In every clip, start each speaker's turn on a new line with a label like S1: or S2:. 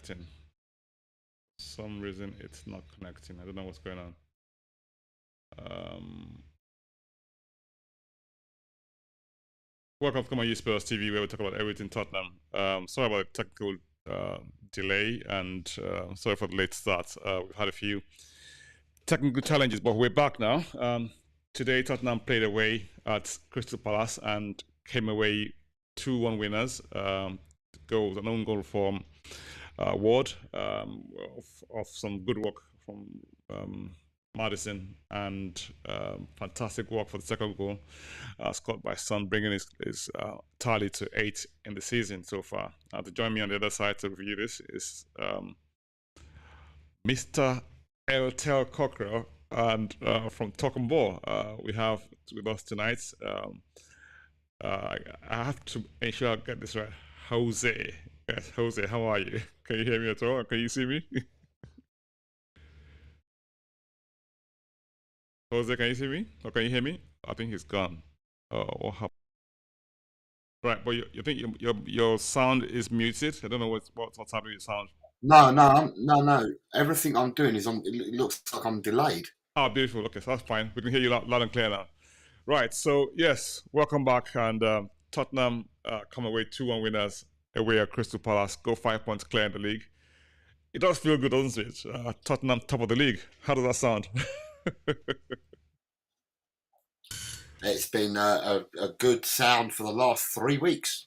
S1: connecting. For some reason it's not connecting. I don't know what's going on. Welcome to Come On You Spurs TV, where we talk about everything Tottenham. Sorry about the technical delay, and sorry for the late start. We've had a few technical challenges, but we're back now. Today, Tottenham played away at Crystal Palace and came away 2-1 winners. Goals, an own goal from Ward, of some good work from Madison, and fantastic work for the second goal, scored by Son, bringing his tally to 8 in the season so far. To join me on the other side to review this is Mr. Elgato Cockrell, and from Tottenham, we have with us tonight. I have to ensure I get this right. Jose. Yes, Jose, how are you? Can you hear me at all? Can you see me? Jose, can you see me? Or can you hear me? I think he's gone. What happened? Right, but you think your sound is muted? I don't know what's happening with your sound.
S2: No. Everything I'm doing is it looks like I'm delayed.
S1: Oh, beautiful. Okay, so that's fine. We can hear you loud and clear now. Right, so yes, welcome back. And Tottenham come away 2-1 winners away at Crystal Palace, go 5 points clear in the league. It does feel good, doesn't it? Tottenham top of the league. How does that sound?
S2: It's been a good sound for the last 3 weeks.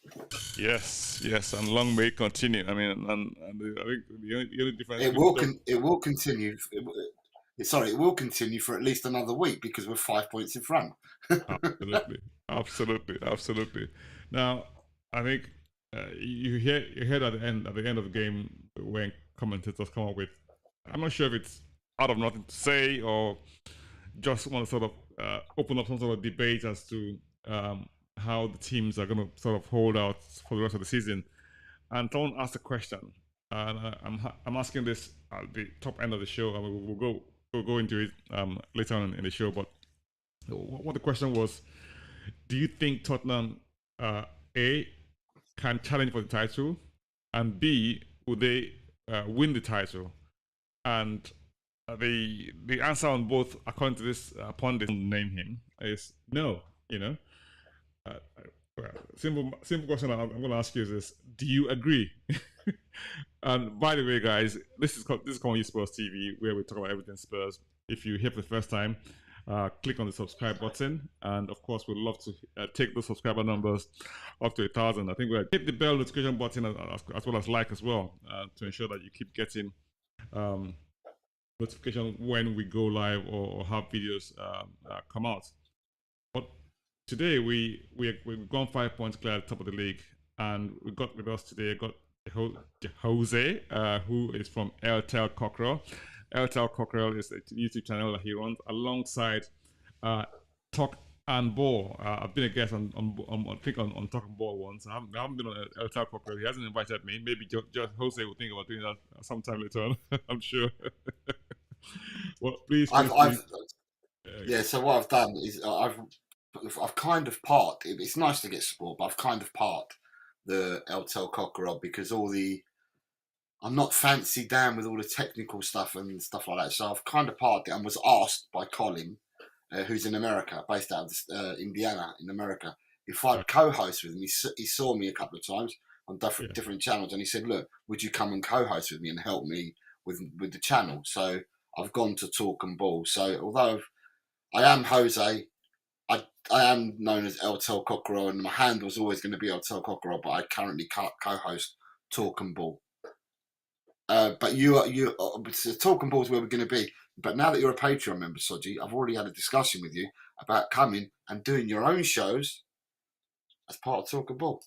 S1: Yes, and long may it continue. I mean, and I think the only difference
S2: it will continue. It will continue for at least another week because we're 5 points in front.
S1: Absolutely. Now, I think you heard at the end of the game when commentators come up with, I'm not sure if it's out of nothing to say or just want to sort of open up some sort of debate as to how the teams are going to sort of hold out for the rest of the season. And someone asked a question, and I'm asking this at the top end of the show, and we'll go into it later on in the show. But what the question was: do you think Tottenham A can challenge for the title, and B, would they win the title? And the answer on both, according to this pundit, name him, is no. Simple question I'm going to ask you is this: do you agree? And by the way, guys, this is Come On You Spurs TV, where we talk about everything Spurs. If you're here for the first time, click on the subscribe button, and of course, we'd love to take those subscriber numbers up to 1,000. I think we'll hit the bell notification button as well as like as well, to ensure that you keep getting notification when we go live or have videos come out. But today we've gone 5 points clear at the top of the league, and we got with us today Jose, who is from Elgato Cockrell. Elgato Cockrell is a YouTube channel that he runs alongside Talk and Ball. I've been a guest on Talk and Ball once. I haven't been on Elgato Cockrell. He hasn't invited me. Maybe just Jose will think about doing that sometime later on. I'm sure. Well, please.
S2: Yeah. So what I've done is I've kind of parked. It's nice to get support, but I've kind of parked the Elgato Cockrell because I'm not fancy down with all the technical stuff and stuff like that. So I've kind of parked it and was asked by Colin, who's in America, based out of Indiana in America, if I'd co-host with him. He saw me a couple of times on different channels, and he said, "Look, would you come and co-host with me and help me with the channel?" So I've gone to Talk and Ball. So although I am Jose, I am known as Elgato Cockrell, and my handle's always going to be Elgato Cockrell, but I currently co-host Talk and Ball. But so Talk and Ball is where we're going to be. But now that you're a Patreon member, Soji, I've already had a discussion with you about coming and doing your own shows as part of Talk and Ball.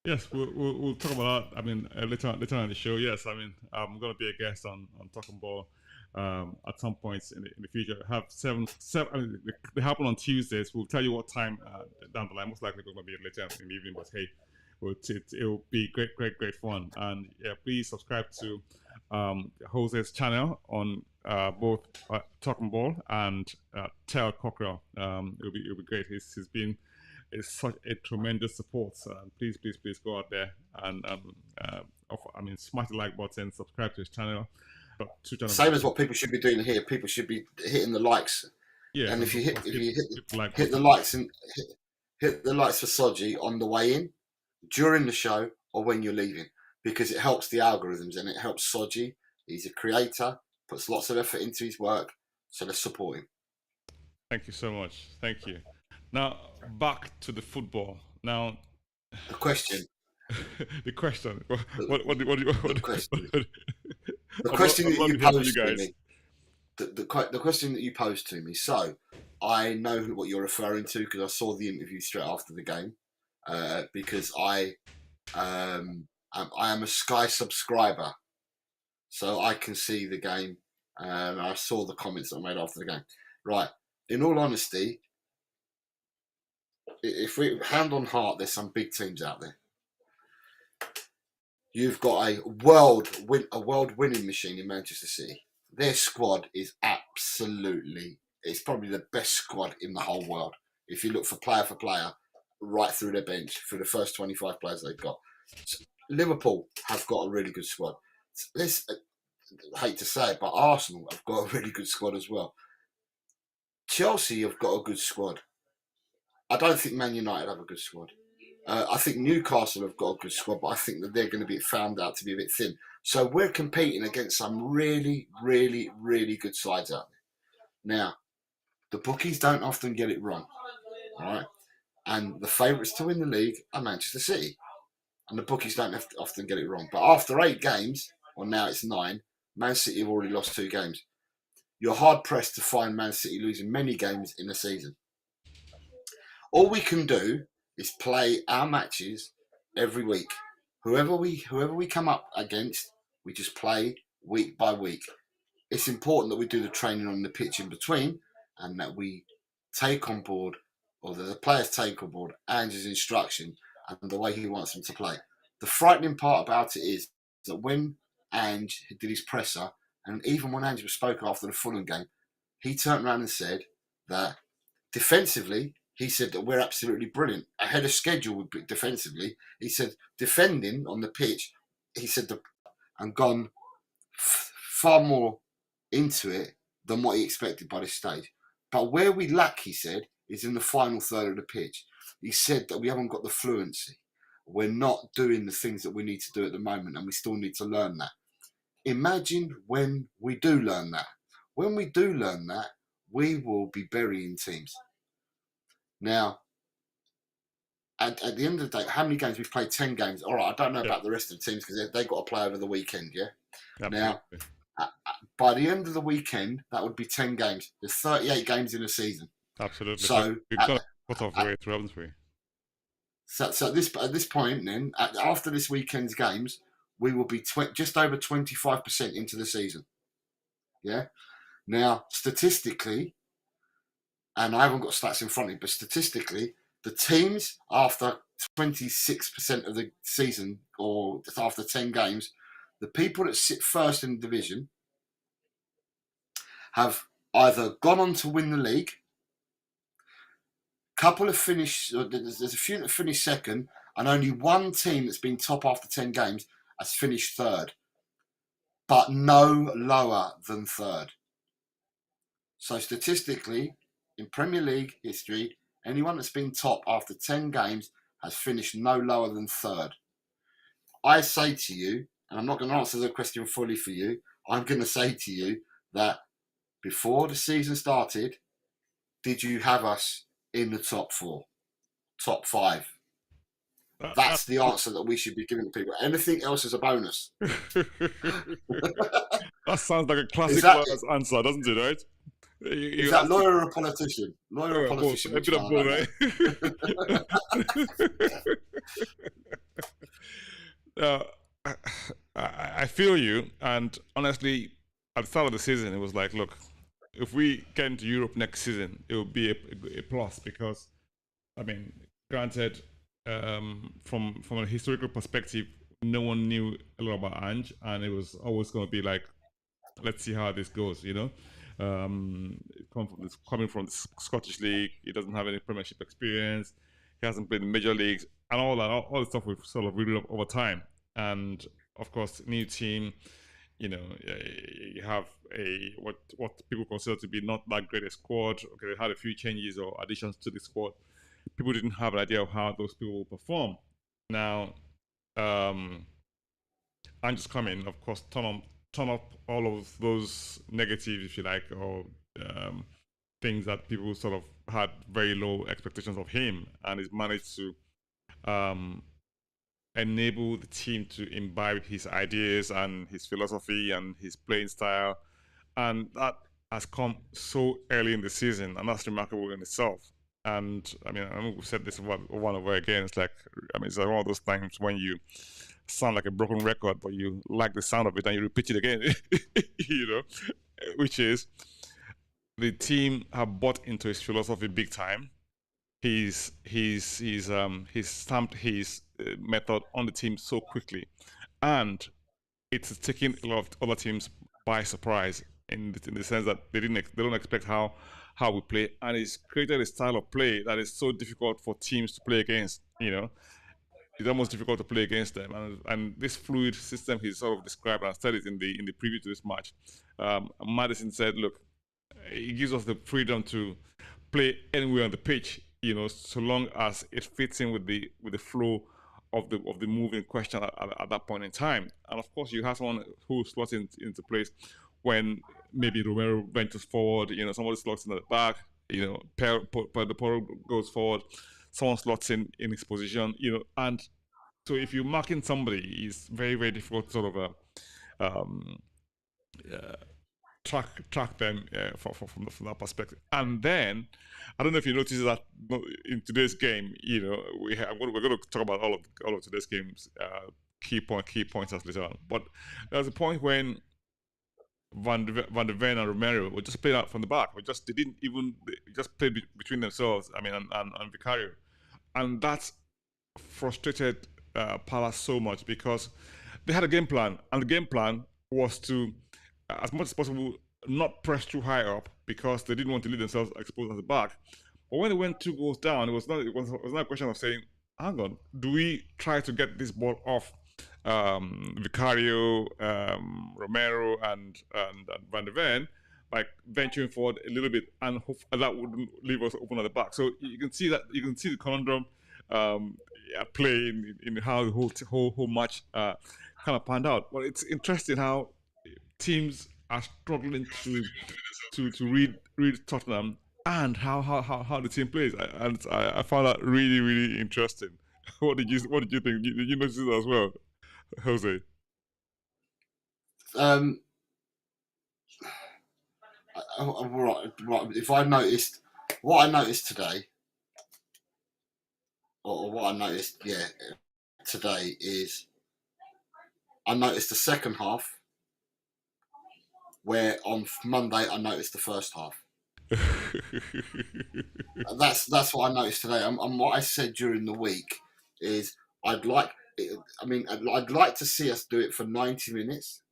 S1: Yes, we'll talk about that. I mean, later on in the show. Yes, I mean, I'm going to be a guest on Talk and Ball at some points in the future. Have seven. I mean, they happen on Tuesdays. We'll tell you what time down the line. Most likely going to be later in the evening. But hey, it'll be great fun. And yeah, please subscribe to Jose's channel on both Talk and Ball and Tell Cockrell. It'll be great. He's been is such a tremendous support. So please, please, please go out there and smash the like button, subscribe to his channel.
S2: Same as what people should be doing here. People should be hitting the likes.
S1: Yeah,
S2: and if you hit
S1: the
S2: the likes and hit the likes for Soji on the way in, during the show, or when you're leaving, because it helps the algorithms and it helps Soji. He's a creator, puts lots of effort into his work, so let's support him.
S1: Thank you so much. Thank you. Now back to the football. Now
S2: the question.
S1: The question.
S2: The question that you posed to me. The question that you posed to me. So I know what you're referring to because I saw the interview straight after the game. Because I am a Sky subscriber, so I can see the game. I saw the comments that I made after the game. Right. In all honesty, if we hand on heart, there's some big teams out there. You've got a world winning machine in Manchester City. Their squad is it's probably the best squad in the whole world. If you look for player, right through their bench, for the first 25 players they've got. So Liverpool have got a really good squad. I hate to say it, but Arsenal have got a really good squad as well. Chelsea have got a good squad. I don't think Man United have a good squad. I think Newcastle have got a good squad, but I think that they're going to be found out to be a bit thin. So we're competing against some really, really, really good sides out there. Now, the bookies don't often get it wrong, all right? And the favourites to win the league are Manchester City. And the bookies don't often get it wrong. But after 8 games, or now it's 9, Man City have already lost 2 games. You're hard-pressed to find Man City losing many games in a season. All we can do is play our matches every week. Whoever we come up against, we just play week by week. It's important that we do the training on the pitch in between and that we take on board, or that the players take on board Ange's instruction and the way he wants them to play. The frightening part about it is that when Ange did his presser, and even when Ange spoke after the Fulham game, he turned around and said that defensively, he said that we're absolutely brilliant. Ahead of schedule defensively. He said defending on the pitch, he said and gone far more into it than what he expected by this stage. But where we lack, he said, is in the final third of the pitch. He said that we haven't got the fluency. We're not doing the things that we need to do at the moment, and we still need to learn that. Imagine when we do learn that. When we do learn that, we will be burying teams. Now, at the end of the day, how many games? We've played 10 games. All right, I don't know about the rest of the teams because they've got to play over the weekend, yeah? Absolutely. Now, by the end of the weekend, that would be 10 games. There's 38 games in a season.
S1: Absolutely.
S2: So
S1: we've got to put off the way through, haven't we?
S2: So at this point, then, after this weekend's games, we will be just over 25% into the season. Yeah? Now, statistically, and I haven't got stats in front of me, but statistically, the teams after 26% of the season, or after 10 games, the people that sit first in the division have either gone on to win the league, there's a few that finished second, and only one team that's been top after 10 games has finished third, but no lower than third. So statistically, in Premier League history, anyone that's been top after 10 games has finished no lower than third. I say to you, and I'm not going to answer the question fully for you, I'm going to say to you that before the season started, did you have us in the top 4, top 5? That's the answer that we should be giving to people. Anything else is a bonus.
S1: That sounds like a classic lawyer's answer, doesn't it, right?
S2: Is that lawyer or a politician? Lawyer or politician?
S1: A bit of both, right? I feel you, and honestly, at the start of the season, it was like, look, if we get into Europe next season, it will be a plus because, I mean, granted, from a historical perspective, no one knew a lot about Ange, and it was always going to be like, let's see how this goes, you know. Coming from the Scottish League, he doesn't have any Premiership experience. He hasn't played in major leagues, and all that, all the stuff we've sort of read up over time. And of course, new team. You have what people consider to be not that great a squad. Okay, they had a few changes or additions to the squad. People didn't have an idea of how those people will perform. Now, I'm just coming, of course, turn up all of those negatives, if you like, or things that people sort of had very low expectations of him, and he's managed to um, enable the team to imbibe his ideas and his philosophy and his playing style, and that has come so early in the season, and that's remarkable in itself. And I mean, I know we've said this over and over again. It's like, I mean, it's like one of those times when you sound like a broken record, but you like the sound of it and you repeat it again, which is the team have bought into his philosophy big time. He's stamped his method on the team so quickly, and it's taking a lot of other teams by surprise in the sense that they don't expect how we play, and he's created a style of play that is so difficult for teams to play against. It's almost difficult to play against them, and this fluid system he's sort of described, and I said it in the preview to this match. Madison said, "Look, it gives us the freedom to play anywhere on the pitch, so long as it fits in with the flow of the move in question at that point in time." And of course, you have someone who slots into place when maybe Romero ventures forward, somebody slots in at the back, the Poro goes forward, someone slots in his position, and so if you're marking somebody, it's very, very difficult to sort of track them from that perspective. And then I don't know if you noticed that in today's game, we're going to talk about all of today's games, key points as later on. But there was a point when Van de Ven and Romero were just playing out from the back. They just played between themselves. I mean, and Vicario, and that frustrated Palace so much because they had a game plan, and the game plan was to, as much as possible, not press too high up because they didn't want to leave themselves exposed at the back. But when they went 2 goals down, it was not a question of saying, "Hang on, do we try to get this ball off Vicario, Romero, and Van de Ven by venturing forward a little bit, and that wouldn't leave us open at the back." So you can see the conundrum play in how the whole match kind of panned out. But it's interesting how teams are struggling to read Tottenham and how the team plays. I found that really, really interesting. What did you think? Did you notice it as well, Jose?
S2: Right. If I noticed what I noticed today, or what I noticed, today is I noticed the second half, where on Monday I noticed the first half. That's what I noticed today. And what I said during the week is I'd like to see us do it for 90 minutes.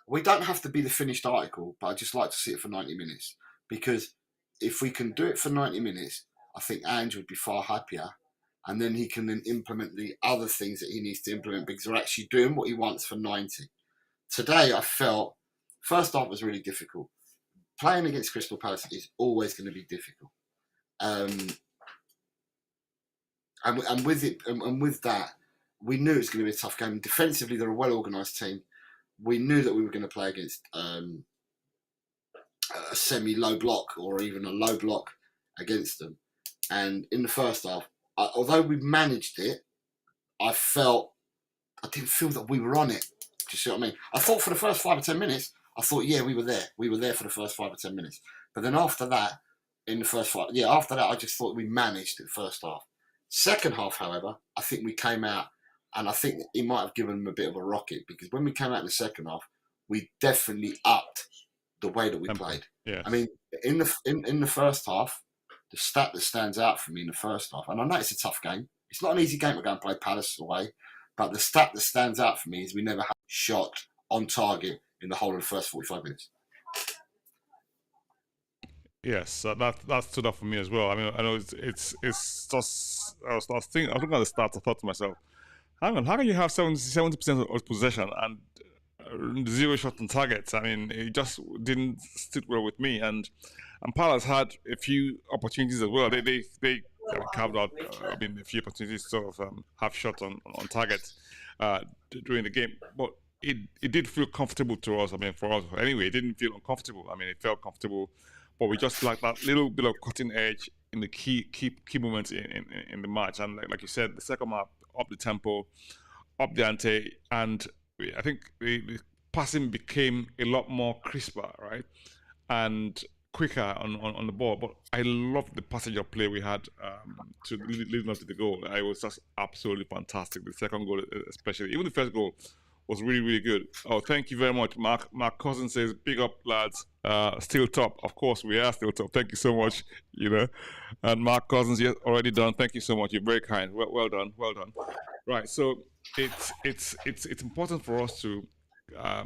S2: We don't have to be the finished article, but I'd just like to see it for 90 minutes. Because if we can do it for 90 minutes, I think Ange would be far happier. And then he can then implement the other things that he needs to implement because we're actually doing what he wants for 90. Today, I felt first half was really difficult. Playing against Crystal Palace is always going to be difficult. And with that, we knew it was going to be a tough game. Defensively, they're a well-organised team. We knew that we were going to play against a semi-low block or even a low block against them. And in the first half, although we managed it, I didn't feel that we were on it. Do you see what I mean? I thought for the first 5 or 10 minutes, we were there. We were there for the first 5 or 10 minutes. But then after that, I just thought we managed the first half. Second half, however, I think we came out, and I think he might have given them a bit of a rocket because when we came out in the second half, we definitely upped the way that we played.
S1: Yes.
S2: I mean, in the first half, the stat that stands out for me in the first half, and I know it's a tough game. It's not an easy game to go and play Palace away, but the stat that stands out for me is we never had a shot on target in the whole of the first 45 minutes.
S1: Yes, that stood up for me as well. I mean, I know it's just I was looking at the stats. I thought to myself, hang on, how can you have 70% of possession and zero shots on targets? I mean, it just didn't sit well with me. And Palace had a few opportunities as well. They carved out I mean a few opportunities to sort of have shots on target during the game, but it did feel comfortable to us. I mean, for us anyway, it didn't feel uncomfortable. I mean, it felt comfortable, but we just lacked that little bit of cutting edge in the key moments in the match. And like you said, the second half up the tempo, up the ante, and I think the passing became a lot more crisper, right, and quicker on the ball. But I loved the passage of play we had to leading up to the goal. It was just absolutely fantastic. The second goal, especially, even the first goal, was really, really good. Oh, thank you very much, Mark. Mark Cousin says, "Big up, lads. Still top. Of course, we are still top. Thank you so much. You know." And Mark Cousins, yes, already done. Thank you so much. You're very kind. Well done. Well done. Right. So it's important for us to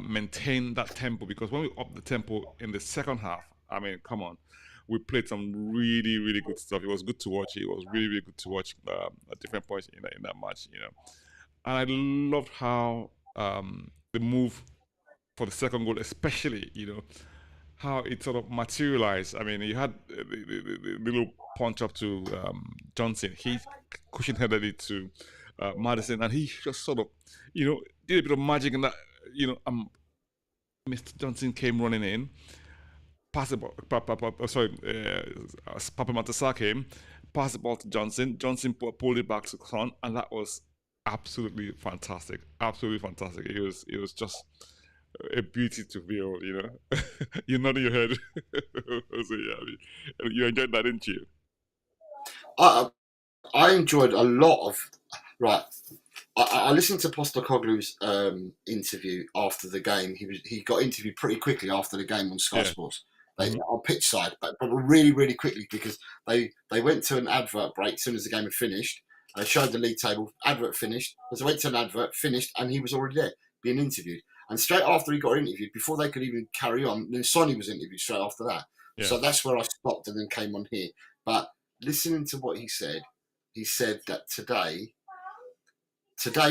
S1: maintain that tempo, because when we up the tempo in the second half, I mean, come on, we played some really, really good stuff. It was good to watch. It was really, really good to watch at different points in that match. And I loved how the move for the second goal, especially, how it sort of materialized. I mean, you had the little punch up to Johnson. He cushion headed it to Madison, and he just sort of, did a bit of magic in that. Mr. Johnson came running in, passed the ball. Papa Matassa came, passed the ball to Johnson. Johnson pulled it back to Son, and that was absolutely fantastic. Absolutely fantastic. It was just a beauty to behold. You're nodding your head. So, yeah, you enjoyed that, didn't you?
S2: I enjoyed a lot of. Right, I listened to Postecoglou's interview after the game. He got interviewed pretty quickly after the game on Sky Sports. On pitch side, but really, really quickly, because they went to an advert break as soon as the game had finished. They showed the league table. Advert finished. As they went to an advert, finished, and he was already there being interviewed. And straight after he got interviewed, before they could even carry on, then Sonny was interviewed straight after that. Yeah. So that's where I stopped and then came on here. But listening to what he said that today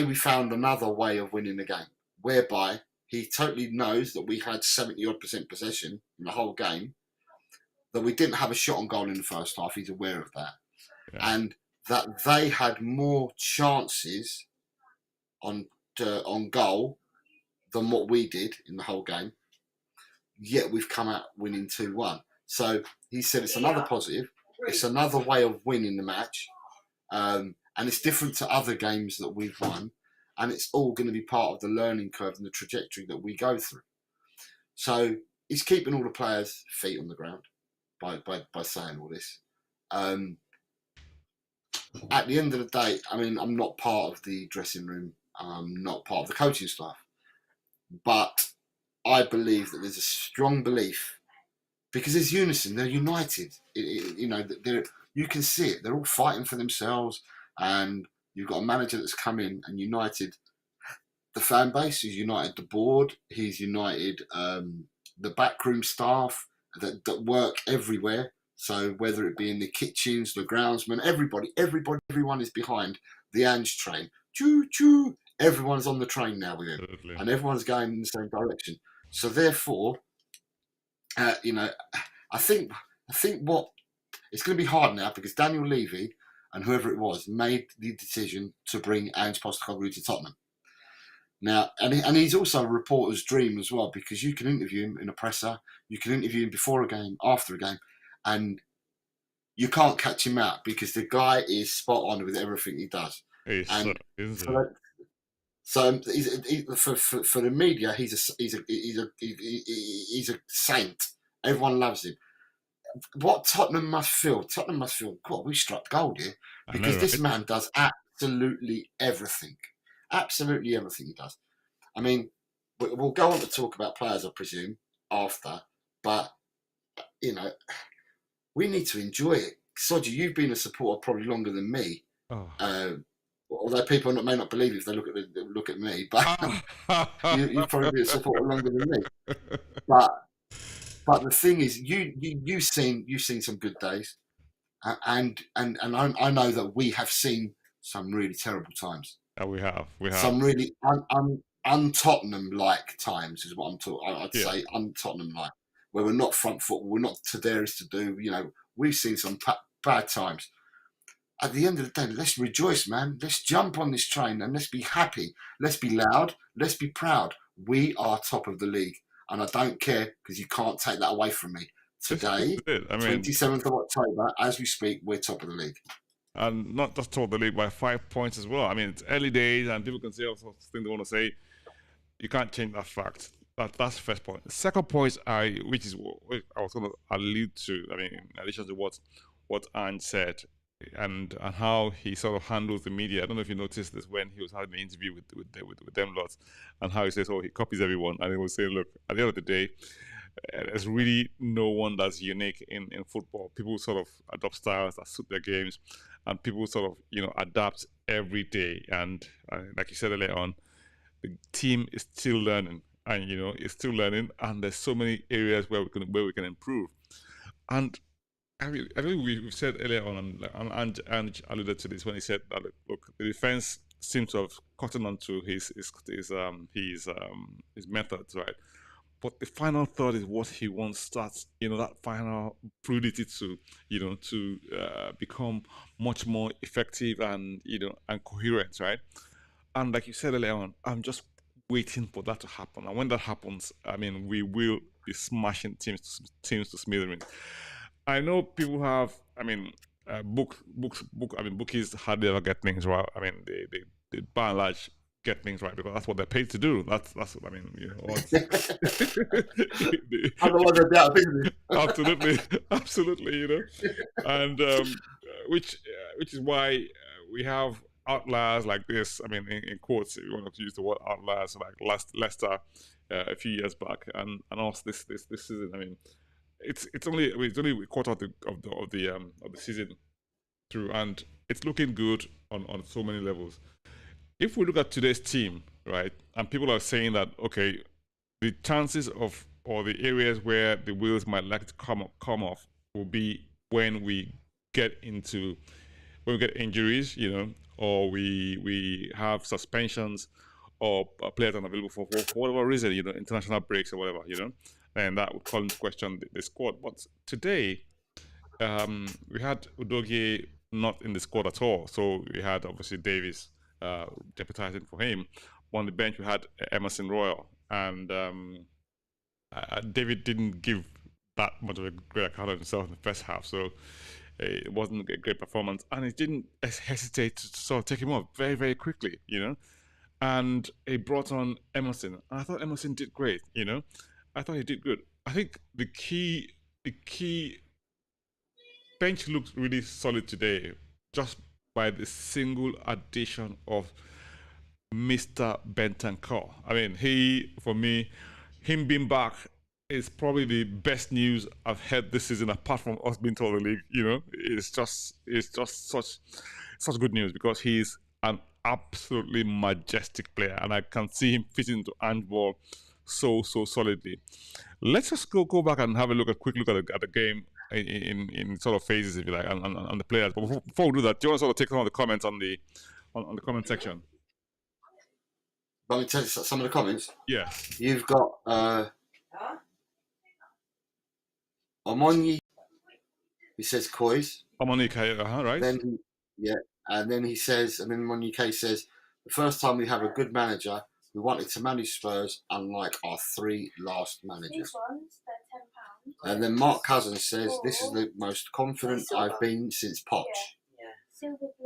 S2: we found another way of winning the game, whereby he totally knows that we had 70-odd% possession in the whole game, that we didn't have a shot on goal in the first half. He's aware of that. Yeah. And that they had more chances on goal than what we did in the whole game, yet we've come out winning 2-1. So he said it's another positive. It's another way of winning the match. And it's different to other games that we've won. And it's all going to be part of the learning curve and the trajectory that we go through. So he's keeping all the players' feet on the ground by saying all this. At the end of the day, I mean, I'm not part of the dressing room. I'm not part of the coaching staff. But I believe that there's a strong belief, because there's unison. They're united. You can see it. They're all fighting for themselves. And you've got a manager that's come in and united the fan base. He's united the board. He's united the backroom staff that work everywhere. So whether it be in the kitchens, the groundsmen, everyone is behind the Ange train. Choo choo! Everyone's on the train now with him, and everyone's going in the same direction. So therefore, I think what it's going to be hard now, because Daniel Levy and whoever it was made the decision to bring Ange Postecoglou to Tottenham. Now, and he's also a reporter's dream as well, because you can interview him in a presser, you can interview him before a game, after a game, and you can't catch him out, because the guy is spot on with everything he does. So for the media, he's a saint. Everyone loves him. What Tottenham must feel, God, we struck gold here, because this man does absolutely everything. Absolutely everything he does. I mean, we'll go on to talk about players, I presume, after, but, we need to enjoy it. Soji, you've been a supporter probably longer than me. Although people may not believe it if they look at me, but you've probably been a supporter longer than me. But But the thing is, you've seen some good days, and I know that we have seen some really terrible times.
S1: We have.
S2: Some really un-Tottenham like times is what I'm talking. I'd say un-Tottenham like, where we're not front foot, we're not to dare is to do. You know, we've seen some bad times. At the end of the day, let's rejoice, man. Let's jump on this train and let's be happy. Let's be loud. Let's be proud. We are top of the league, and I don't care because you can't take that away from me. Today, 27th of October, as we speak, we're top of the league.
S1: And not just top of the league by 5 points as well. I mean, it's early days, and people can say all sorts of things they want to say. You can't change that fact. That's the first point. The second point, which is what I was going to allude to. I mean, in addition to what Ange said, and how he sort of handles the media. I don't know if you noticed this when he was having an interview with them lots, and how he says, he copies everyone, and he will say, look, at the end of the day, there's really no one that's unique in football. People sort of adopt styles that suit their games, and people sort of adapt every day. And like you said earlier on, the team is still learning, and it's still learning, and there's so many areas where we can improve. And I mean, we've said earlier on, and alluded to this when he said that, look, the defense seems to have gotten onto his methods, right? But the final third is what he wants starts, that final fluidity to become much more effective and and coherent, right? And like you said earlier on, I'm just waiting for that to happen. And when that happens, I mean, we will be smashing teams to smithereens. I know people have, I mean, bookies hardly ever get things right. I mean, they by and large get things right because that's what they're paid to do. That's what I mean. Absolutely. And which is why we have outliers like this. I mean, in quotes, if you want to use the word outliers, like Leicester a few years back, and also this season. I mean, it's only a quarter of the season through, and it's looking good on so many levels. If we look at today's team, right, and people are saying that, okay, the chances of, or the areas where the wheels might like to come off will be when we get injuries, or we have suspensions, or players unavailable for whatever reason, international breaks or whatever, and that would call into question the squad. But today, we had Udogie not in the squad at all, so we had obviously Davies deputizing for him. On the bench, we had Emerson Royal, and David didn't give that much of a great account of himself in the first half, so it wasn't a great performance, and he didn't hesitate to sort of take him off very, very quickly, and he brought on Emerson, and I thought Emerson did great, I thought he did good. I think the key bench looks really solid today, just by the single addition of Mr. Bentancur. I mean, for me, him being back is probably the best news I've heard this season, apart from us being top of the league. It's just such good news because he's an absolutely majestic player, and I can see him fitting into Ange's ball so solidly. Let's just go back and have a quick look at the game in sort of phases, if you like, on the players. But before we do that, do you want to sort of take some of the comments on the comment section?
S2: Let me tell you some of the comments.
S1: Yeah.
S2: You've got Omoni. He says Coys.
S1: Omoni, right?
S2: Then and then he says, and then Omoni says, the first time we have a good manager, we wanted to manage Spurs, unlike our 3 last managers. And then Mark Cousins says, this is the most confident I've been since Poch.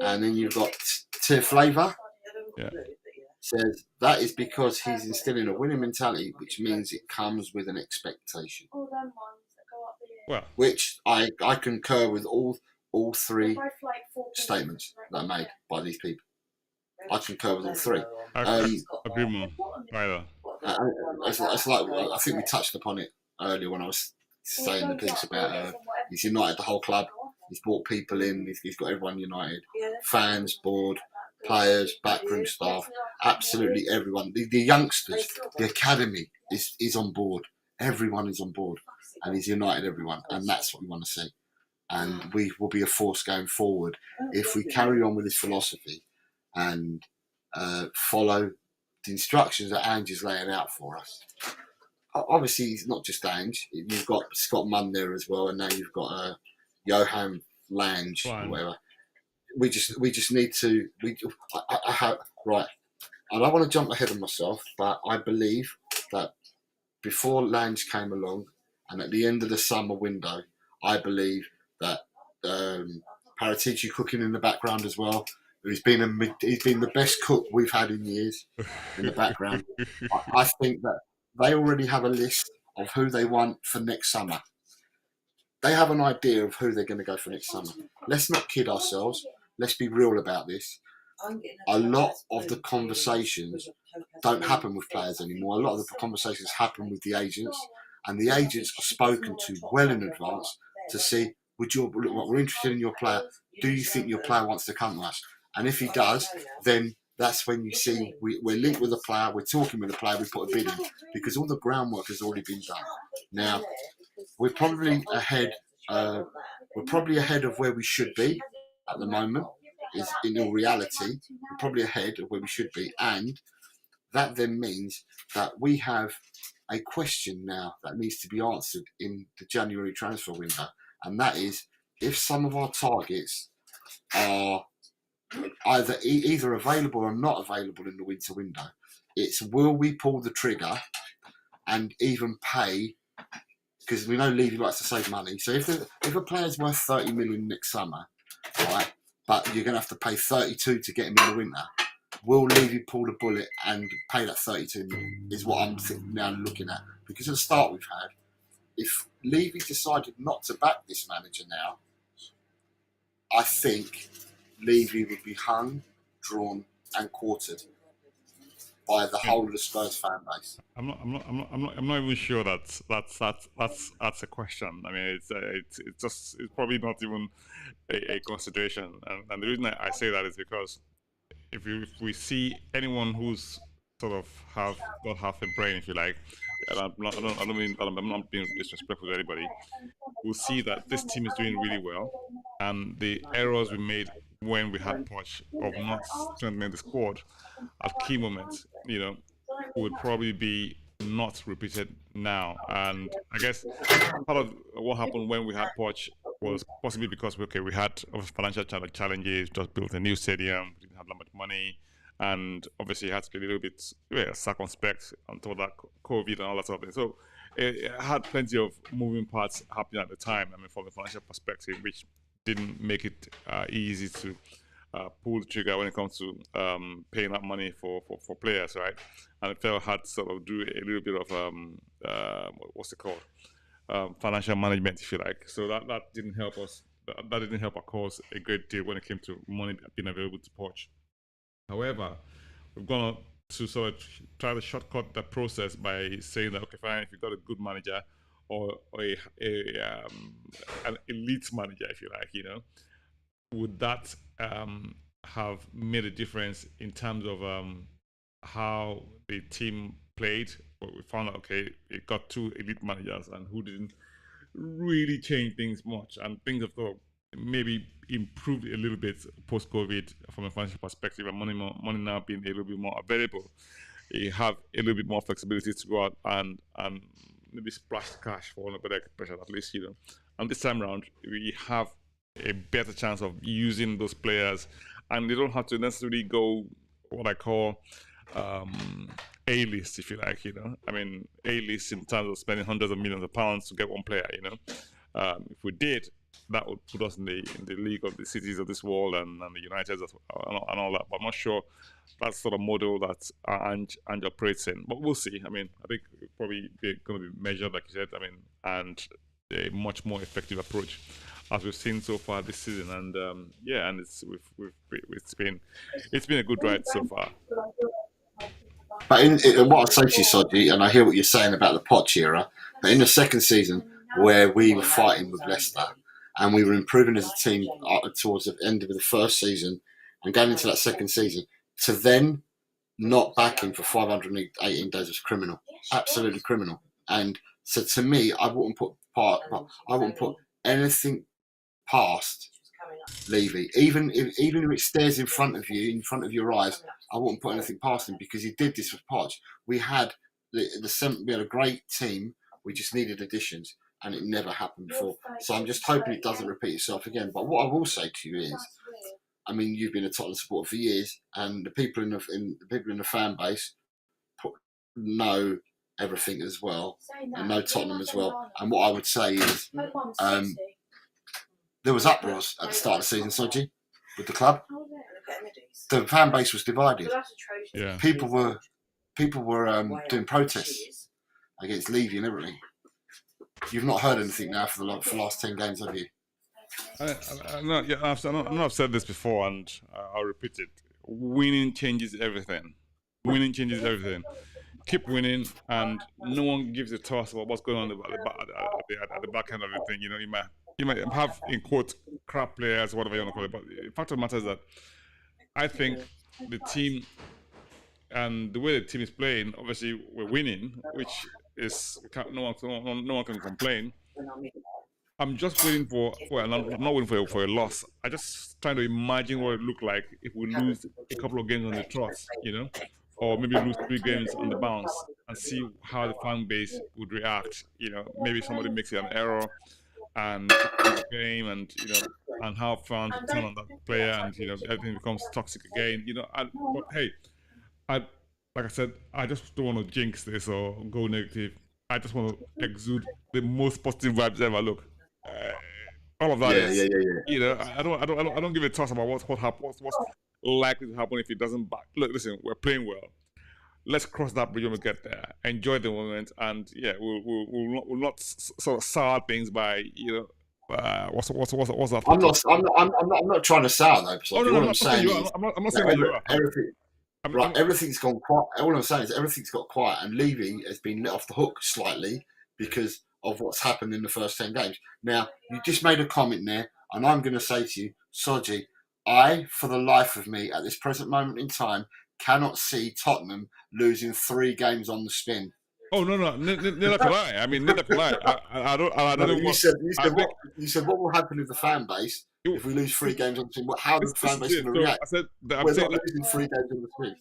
S2: And then you've got Tier Flavour.
S1: Yeah.
S2: Says, that is because he's instilling a winning mentality, which means it comes with an expectation.
S1: Well,
S2: which I concur with all 3 statements that are made by these people. I concur with all 3.
S1: Agree more. Either.
S2: It's like, I think we touched upon it earlier when I was saying the piece about he's united the whole club. He's brought people in. He's got everyone united. Fans, board, players, backroom staff, absolutely everyone. The youngsters, the academy is on board. Everyone is on board. and he's united everyone, and that's what we want to see. And we will be a force going forward if we carry on with this philosophy and follow the instructions that Ange is laying out for us. Obviously, it's not just Ange. You've got Scott Munn there as well, and now you've got Johan Lange or whatever. We just need to. Right. I don't want to jump ahead of myself, but I believe that before Lange came along, and at the end of the summer window, I believe that Paratici cooking in the background as well. He's been the best cook we've had in years in the background. I think that they already have a list of who they want for next summer. They have an idea of who they're going to go for next summer. Let's not kid ourselves. Let's be real about this. A lot of the conversations don't happen with players anymore. A lot of the conversations happen with the agents, and the agents are spoken to well in advance to see, we're interested in your player. Do you think your player wants to come to us? And if he does, then that's when you see we're linked with the player, we're talking with the player, we put a bid in, because all the groundwork has already been done. Now, we're probably ahead of where we should be at the moment. Is in all reality, we're probably ahead of where we should be, and that then means that we have a question now that needs to be answered in the January transfer window, and that is if some of our targets are either available or not available in the winter window. It's will we pull the trigger and even pay, because we know Levy likes to save money. So if a player's worth 30 million next summer, right, but you're going to have to pay 32 to get him in the winter, will Levy pull the bullet and pay that 32 million is what I'm now looking at. Because at the start we've had, if Levy decided not to back this manager now, I think Levy would be hung, drawn and quartered by the whole of the Spurs fan base.
S1: I'm not even sure that's a question. I mean, it's probably not even a consideration. And the reason I say that is because if we see anyone who's sort of got half a brain, if you like, and I'm not being disrespectful to anybody, we'll see that this team is doing really well, and the errors we made when we had Poch of not strengthening the squad at key moments, would probably be not repeated now. And I guess part of what happened when we had Poch was possibly because we had financial challenges, just built a new stadium, we didn't have that much money, and obviously it had to be a little bit circumspect until that COVID and all that sort of thing. So it had plenty of moving parts happening at the time. I mean, from a financial perspective, which didn't make it easy to pull the trigger when it comes to paying out money for players, right? And FL had to sort of do a little bit of what's it called, financial management, if you like. So that didn't help us. That didn't help our cause a great deal when it came to money being available to Poch. However, we've gone to sort of try to shortcut the process by saying that, okay, fine, if you've got a good manager or an elite manager, if you like, would that have made a difference in terms of how the team played? But we found out, okay, it got two elite managers and who didn't really change things much, and things have got maybe improved a little bit post-COVID from a financial perspective, and money now being a little bit more available. You have a little bit more flexibility to go out and maybe splash cash, for a better expression, at least, And this time around, we have a better chance of using those players, and they don't have to necessarily go what I call A-list, if you like, I mean, A-list in terms of spending hundreds of millions of pounds to get one player, If we did, that would put us in the league of the cities of this world and the Uniteds and all that. But I'm not sure that's sort of model that Ange operates in. But we'll see. I mean, I think it's probably going to be measured, like you said, and a much more effective approach, as we've seen so far this season. And and it's been a good ride so far.
S2: But in what I'd say to you, Soji, and I hear what you're saying about the Poch era, but in the second season where we were fighting with Leicester and we were improving as a team towards the end of the first season and going into that second season, to then not back him for 518 days was criminal, absolutely criminal. And So to me, I wouldn't put anything past Levy, even if it stares in front of you, in front of your eyes. I wouldn't put anything past him because he did this with Poch. We had we had a great team. We just needed additions, and it never happened before. So I'm just hoping it doesn't repeat itself again. But what I will say to you is, I mean, you've been a Tottenham supporter for years, and the people in the fan base know everything as well, and know Tottenham as well. And what I would say is, there was uproars at the start of the season, Soji, with the club. The fan base was divided.
S1: Yeah.
S2: People were doing protests against Levy and everything. You've not heard anything now for the last 10 games, have you?
S1: I know I've said this before, and I'll repeat it. Winning changes everything. Winning changes everything. Keep winning, and no one gives a toss about what's going on at the back end of the thing. You know, you might have, in quote, crap players, whatever you want to call it, but the fact of the matter is that I think the team and the way the team is playing, obviously we're winning, which is no one can complain. I'm just waiting I'm not waiting for a loss. I'm just trying to imagine what it would look like if we lose a couple of games on the trot, you know, or maybe lose 3 games on the bounce, and see how the fan base would react. You know, maybe somebody makes an error and the game, and you know, and how fans turn on that player, and you know, everything becomes toxic again. You know, but hey, like I said, I just don't want to jinx this or go negative. I just want to exude the most positive vibes ever. Look, all of that is, you know, I don't give a toss about what's likely to happen if it doesn't back. Look, listen, we're playing well. Let's cross that bridge when we get there. Enjoy the moment, and yeah, we'll not sort of sour things by, you know, what's that?
S2: I'm not trying to sour though.
S1: Oh no, I'm not saying you are. I'm not saying that you are.
S2: Everything's gone quiet. All I'm saying is everything's got quiet, and Levy has been let off the hook slightly because of what's happened in the first 10 games. Now, you just made a comment there, and I'm going to say to you, Soji, I, for the life of me, at this present moment in time, cannot see Tottenham losing 3 games on the spin.
S1: Oh no, neither could I. I mean, neither could I. I don't know.
S2: You said what will happen with the fan base if we lose 3 games on the spin? How the fan base going to react? We're not losing 3 games on the spin.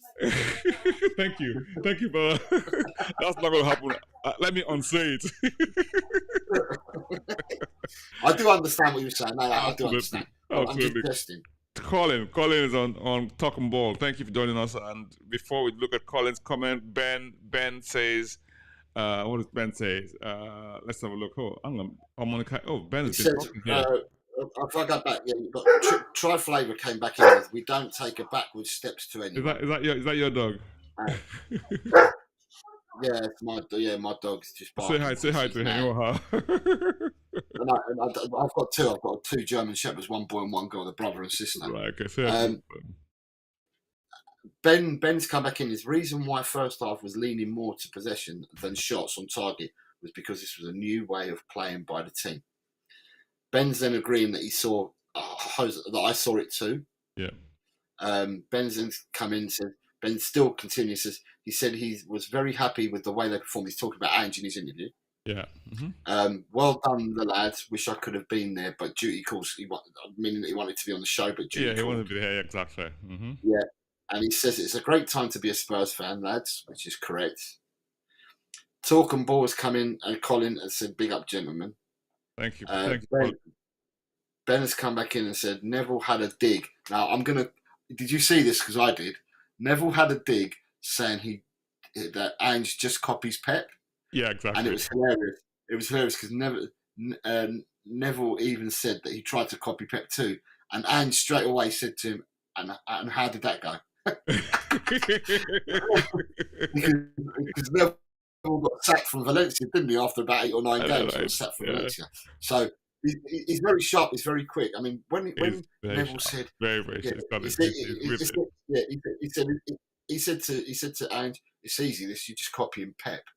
S1: Thank you, but that's not going to happen. Let me unsay it.
S2: I do understand what you're saying. No, I do understand.
S1: Absolutely.
S2: I'm just testing.
S1: Colin is on Talking Ball. Thank you for joining us. And before we look at Colin's comment, Ben says, what does Ben say? Let's have a look. Ben has been talking here.
S2: If I go back, but Tri-Flavor came back in with, we don't take a backwards steps to anyone.
S1: Is that your dog?
S2: Yeah, it's my dog's just
S1: barking. Say hi to him or her.
S2: I've got 2 German Shepherds, 1 boy and 1 girl, the brother and sister.
S1: Right, okay.
S2: Ben's come back in. His reason why first half was leaning more to possession than shots on target was because this was a new way of playing by the team. Ben's then agreeing that he saw that I saw it too.
S1: Yeah.
S2: Ben's then come in and said, Ben still continues. He said he was very happy with the way they performed. He's talking about Ange in his interview.
S1: Yeah.
S2: Mm-hmm. Well done, the lads. Wish I could have been there, but duty calls. Meaning that he wanted to be on the show, but duty
S1: he wanted to be there. Exactly. Mm-hmm.
S2: Yeah, and he says it's a great time to be a Spurs fan, lads, which is correct. Talking Ball has come in, and Colin has said, "Big up, gentlemen."
S1: Thank you.
S2: Ben has come back in and said Neville had a dig. Now Did you see this? Because I did. Neville had a dig saying that Ange just copies Pep.
S1: Yeah, exactly.
S2: And it was hilarious. It was hilarious because Neville even said that he tried to copy Pep too, and Ange straight away said to him, "And how did that go?" because Neville got sacked from Valencia, didn't he? After about 8 or 9 games, he got sacked from Valencia. So he's very sharp. He's very quick. I mean, when Neville said,
S1: "Very, very,"
S2: he said to Ange, "It's easy. This you just copy and Pep."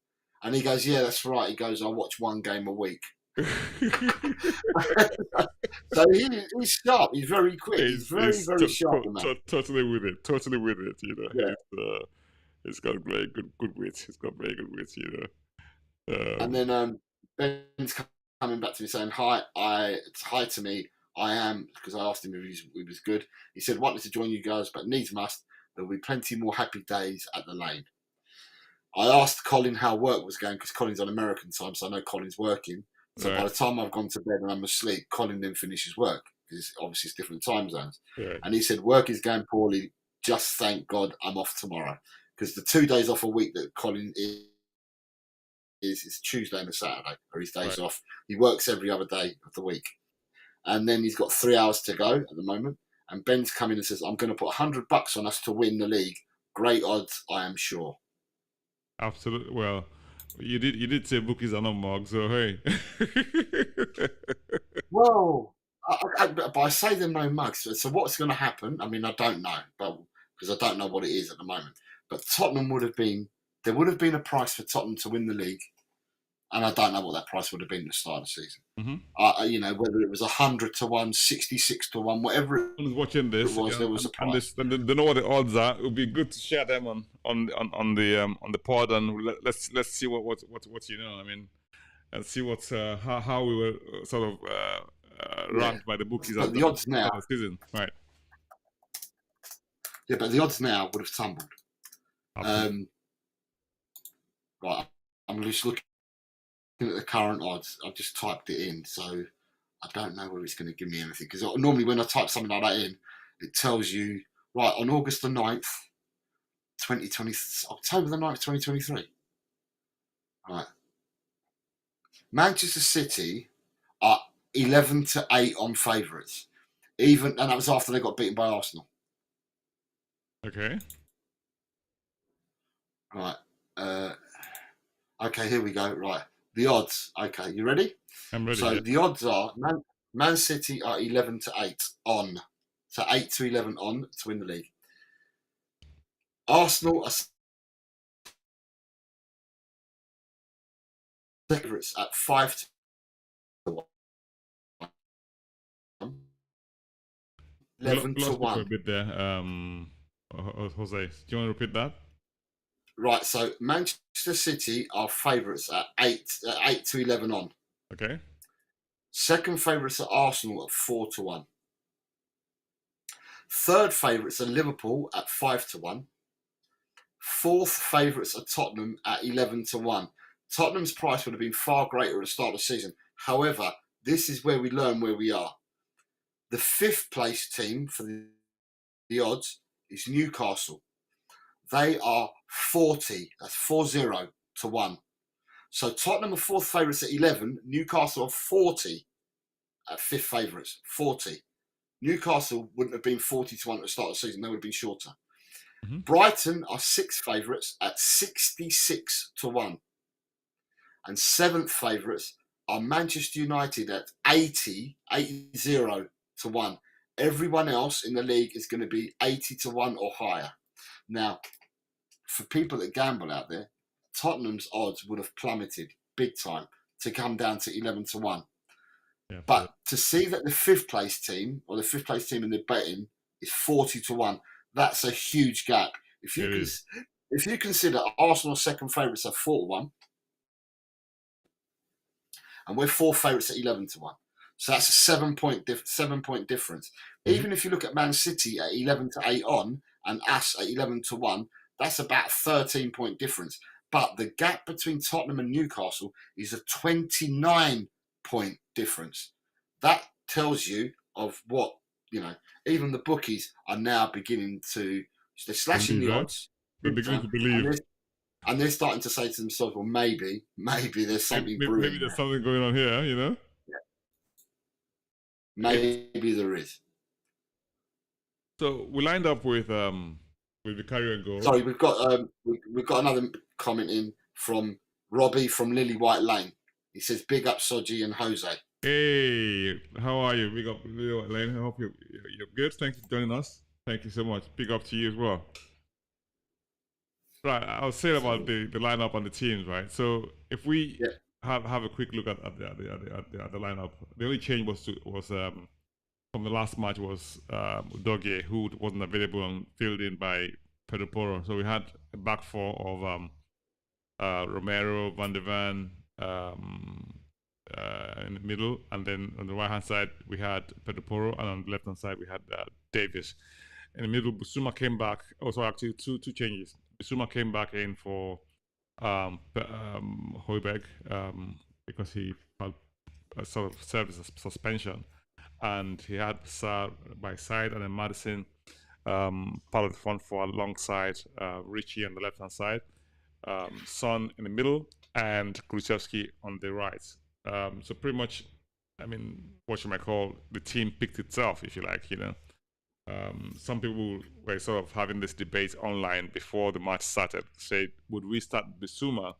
S2: And he goes, "Yeah, that's right." He goes, "I watch 1 game a week." So he's sharp. He's very quick. He's very sharp.
S1: Totally with it. You know, yeah. He's got very good wit. He's got very good wit. You know.
S2: And then Ben's coming back to me saying, hi to me. I am, because I asked him if he was good. He said, wanted to join you guys, but needs must. There will be plenty more happy days at the lane. I asked Colin how work was going, because Colin's on American time, so I know Colin's working. So
S1: Right.
S2: by the time I've gone to bed and I'm asleep, Colin then finishes work, because obviously it's different time zones.
S1: Right.
S2: And he said, work is going poorly. Just thank God I'm off tomorrow. Because the 2 days off a week that Colin is Tuesday and a Saturday, or his days off. He works every other day of the week. And then he's got 3 hours to go at the moment. And Ben's come in and says, I'm going to put $100 on us to win the league. Great odds, I am sure.
S1: Absolutely. Well, you did say bookies are not mugs, so hey.
S2: Well, but I say they're no mugs. So what's going to happen? I mean, I don't know, but because I don't know what it is at the moment. But Tottenham there would have been a price for Tottenham to win the league, and I don't know what that price would have been at the start of the season.
S1: Mm-hmm.
S2: Whether it was 100 to 1, 66 to 1, whatever
S1: Who's watching this?
S2: it was, there was a price.
S1: And they know what the odds are. It would be good to share them on the pod, and let's see what you know. I mean, and see what's how we were sort of ranked by the bookies
S2: but
S1: at
S2: the odds now,
S1: the season, right?
S2: Yeah, but the odds now would have tumbled. Right, I'm just looking at the current odds. I've just typed it in, so I don't know whether it's going to give me anything. Because normally when I type something like that in, it tells you, right, on August the 9th, 2020, October the 9th, 2023. Right. Manchester City are 11 to 8 on favourites. And that was after they got beaten by Arsenal.
S1: Okay.
S2: Right. Okay, here we go. Right. The odds. Okay, you ready?
S1: I'm ready.
S2: So
S1: yeah.
S2: the odds are Man City are 11 to 8 on. So 8 to 11 on to win the league. Arsenal are favourites at 5 to 1. 11 to 1.
S1: A bit there. Jose, do you want to repeat that?
S2: Right, so Manchester City are favourites at 8 to 11 on.
S1: Okay.
S2: Second favourites are Arsenal at 4 to 1. Third favourites are Liverpool at 5 to 1. Fourth favourites are Tottenham at 11 to 1. Tottenham's price would have been far greater at the start of the season. However, this is where we learn where we are. The fifth place team for the odds is Newcastle. They are 40, that's 40 to 1. So Tottenham are fourth favourites at 11. Newcastle are 40 at fifth favourites, 40. Newcastle wouldn't have been 40 to 1 at the start of the season. They would have been shorter. Mm-hmm. Brighton are sixth favourites at 66 to 1. And seventh favourites are Manchester United at 80 to 1. Everyone else in the league is going to be 80 to 1 or higher. Now, for people that gamble out there, Tottenham's odds would have plummeted big time to come down to 11 to 1. Yeah, but to see that the fifth place team in the betting is 40 to 1, that's a huge gap. If you consider Arsenal second favourites are 4 to 1, and we're fourth favourites at 11 to 1. So that's a 7 point difference. Mm-hmm. Even if you look at Man City at 11 to 8 on and us at 11 to 1, that's about a 13-point difference. But the gap between Tottenham and Newcastle is a 29-point difference. That tells you of what, even the bookies are now beginning to, they're slashing the odds.
S1: They're beginning to believe.
S2: And they're starting to say to themselves, well, maybe there's something brewing.
S1: Maybe there's something going on here,
S2: Yeah. Maybe there is.
S1: So we lined up with Vicario goal.
S2: Sorry, we've got another comment in from Robbie from Lily White Lane. He says, "Big up Soji and Jose."
S1: Hey, how are you? Big up Lily White Lane. I hope you're good. Thanks for joining us. Thank you so much. Big up to you as well. Right, I was saying about the lineup and the teams, right? So if we have a quick look at the lineup, the only change was from the last match was Dijk, who wasn't available and filled in by Pedro Porro. So we had a back four of Romero, Van de Ven, in the middle, and then on the right hand side we had Pedro Porro, and on the left hand side we had Davis. In the middle, Bissouma came back. Oh, sorry, actually two changes. Bissouma came back in for Højbjerg because he had a sort of service suspension, and he had Sarr by side, and then Madison part of the front four alongside Richie on the left hand side, Son in the middle, and Kulusevski on the right. So pretty much, I mean, what you might call the team picked itself, if you like, you know. Some people were sort of having this debate online before the match started. Say, would we start Bissouma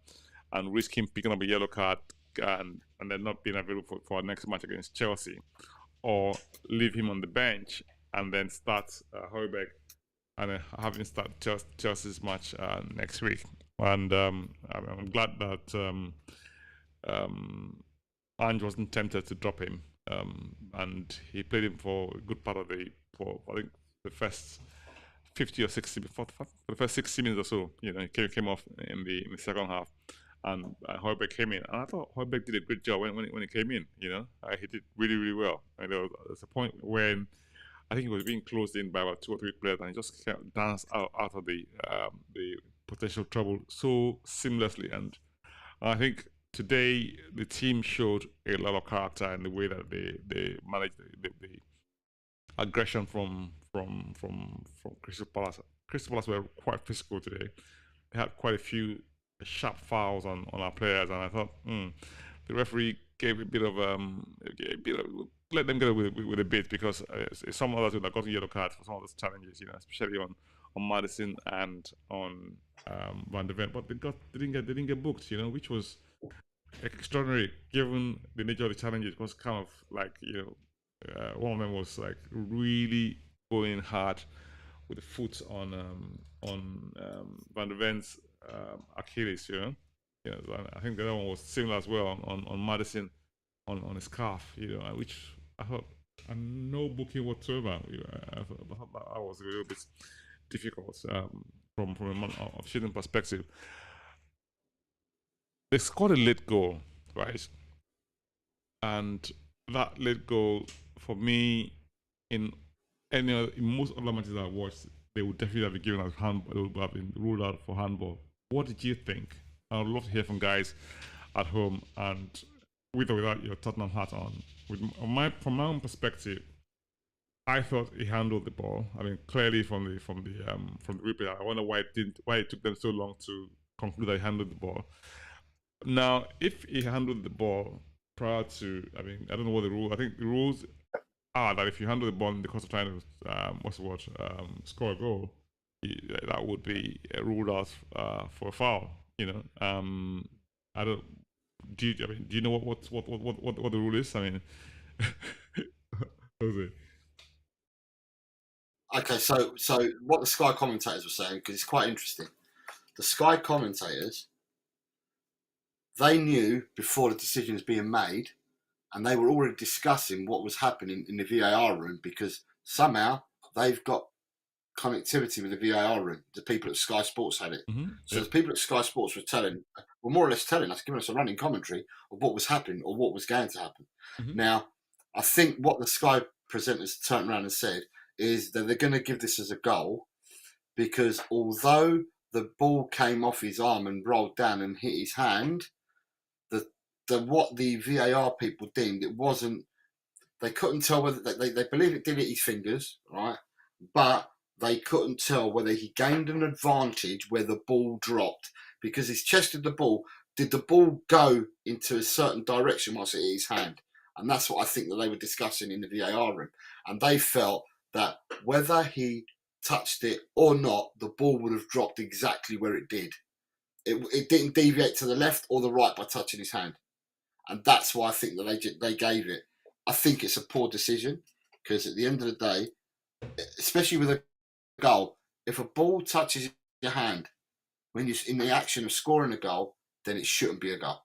S1: and risk him picking up a yellow card and then not being available for our next match against Chelsea, or leave him on the bench and then start Højbjerg and then have him start Chelsea's match next week? And I'm glad that Ange wasn't tempted to drop him, and he played him for a good part of for I think the first 50 or 60, for the first 60 minutes or so. You know, he came off in the second half, and Højbjerg came in, and I thought Højbjerg did a great job when he came in. You know, he did really well. And there was a point when I think he was being closed in by about 2 or 3 players, and he just danced out of the potential trouble so seamlessly. And I think today the team showed a lot of character in the way that they managed the aggression from Crystal Palace. Crystal Palace were quite physical today. They had quite a few sharp fouls on our players, and I thought the referee gave a bit of let them get away with a bit, because some others would have gotten yellow cards for some of those challenges, you know, especially on Madison and on Van de Ven, but they didn't get booked, you know, which was extraordinary given the nature of the challenges. It was kind of like, you know, one of them was like really going hard with the foot on Van de Ven's Achilles, you know. Yeah, I think the other one was similar as well on Madison on his calf, you know, which I thought no booking whatsoever. I thought that was a little bit difficult from a officiating perspective. They scored a late goal, right? And that late goal, for me, in most other matches I watched, they would definitely have been given as handball. They would have been ruled out for handball. What did you think? I would love to hear from guys at home and with or without your Tottenham hat on. From my own perspective, I thought he handled the ball. I mean, clearly from the replay, I wonder why it took them so long to conclude that he handled the ball. Now, if he handled the ball prior to, I mean, I don't know what the rule. I think the rules are that if you handle the ball in the course of trying to score a goal, that would be ruled out for a foul. You know, I don't. Do you know what the rule is? I mean, Jose.
S2: Okay, so what the Sky commentators were saying, because it's quite interesting. The Sky commentators, they knew before the decision was being made, and they were already discussing what was happening in the VAR room, because somehow they've got connectivity with the VAR room. The people at Sky Sports had it.
S1: Mm-hmm.
S2: So the people at Sky Sports were more or less telling us, giving us a running commentary of what was happening or what was going to happen. Mm-hmm. Now, I think what the Sky presenters turned around and said is that they're going to give this as a goal, because although the ball came off his arm and rolled down and hit his hand, what the VAR people deemed, it wasn't. They couldn't tell whether they believe it did hit his fingers, right? But they couldn't tell whether he gained an advantage where the ball dropped, because his chest of the ball. Did the ball go into a certain direction whilst it hit his hand? And that's what I think that they were discussing in the VAR room. And they felt that whether he touched it or not, the ball would have dropped exactly where it did. It didn't deviate to the left or the right by touching his hand. And that's why I think that they gave it. I think it's a poor decision, because at the end of the day, especially with a goal, if a ball touches your hand when you're in the action of scoring a goal, then it shouldn't be a goal.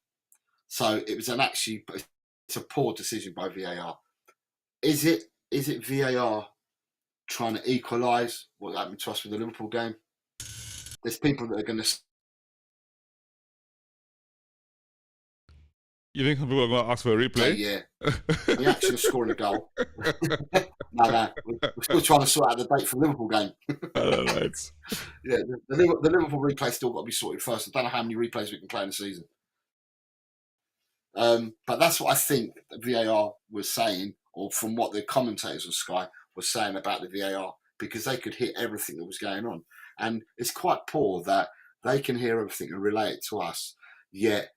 S2: So it was it's a poor decision by VAR. Is it VAR trying to equalise what happened to us with the Liverpool game? There's people that are going to.
S1: You think some people are going to ask for a replay?
S2: Yeah. The action of scoring a goal. No, we're still trying to sort out the date for the Liverpool game.
S1: Right.
S2: Yeah, the Liverpool replay still got to be sorted first. I don't know how many replays we can play in the season. But that's what I think the VAR was saying, or from what the commentators on Sky were saying about the VAR, because they could hear everything that was going on. And it's quite poor that they can hear everything and relay it to us. Yet,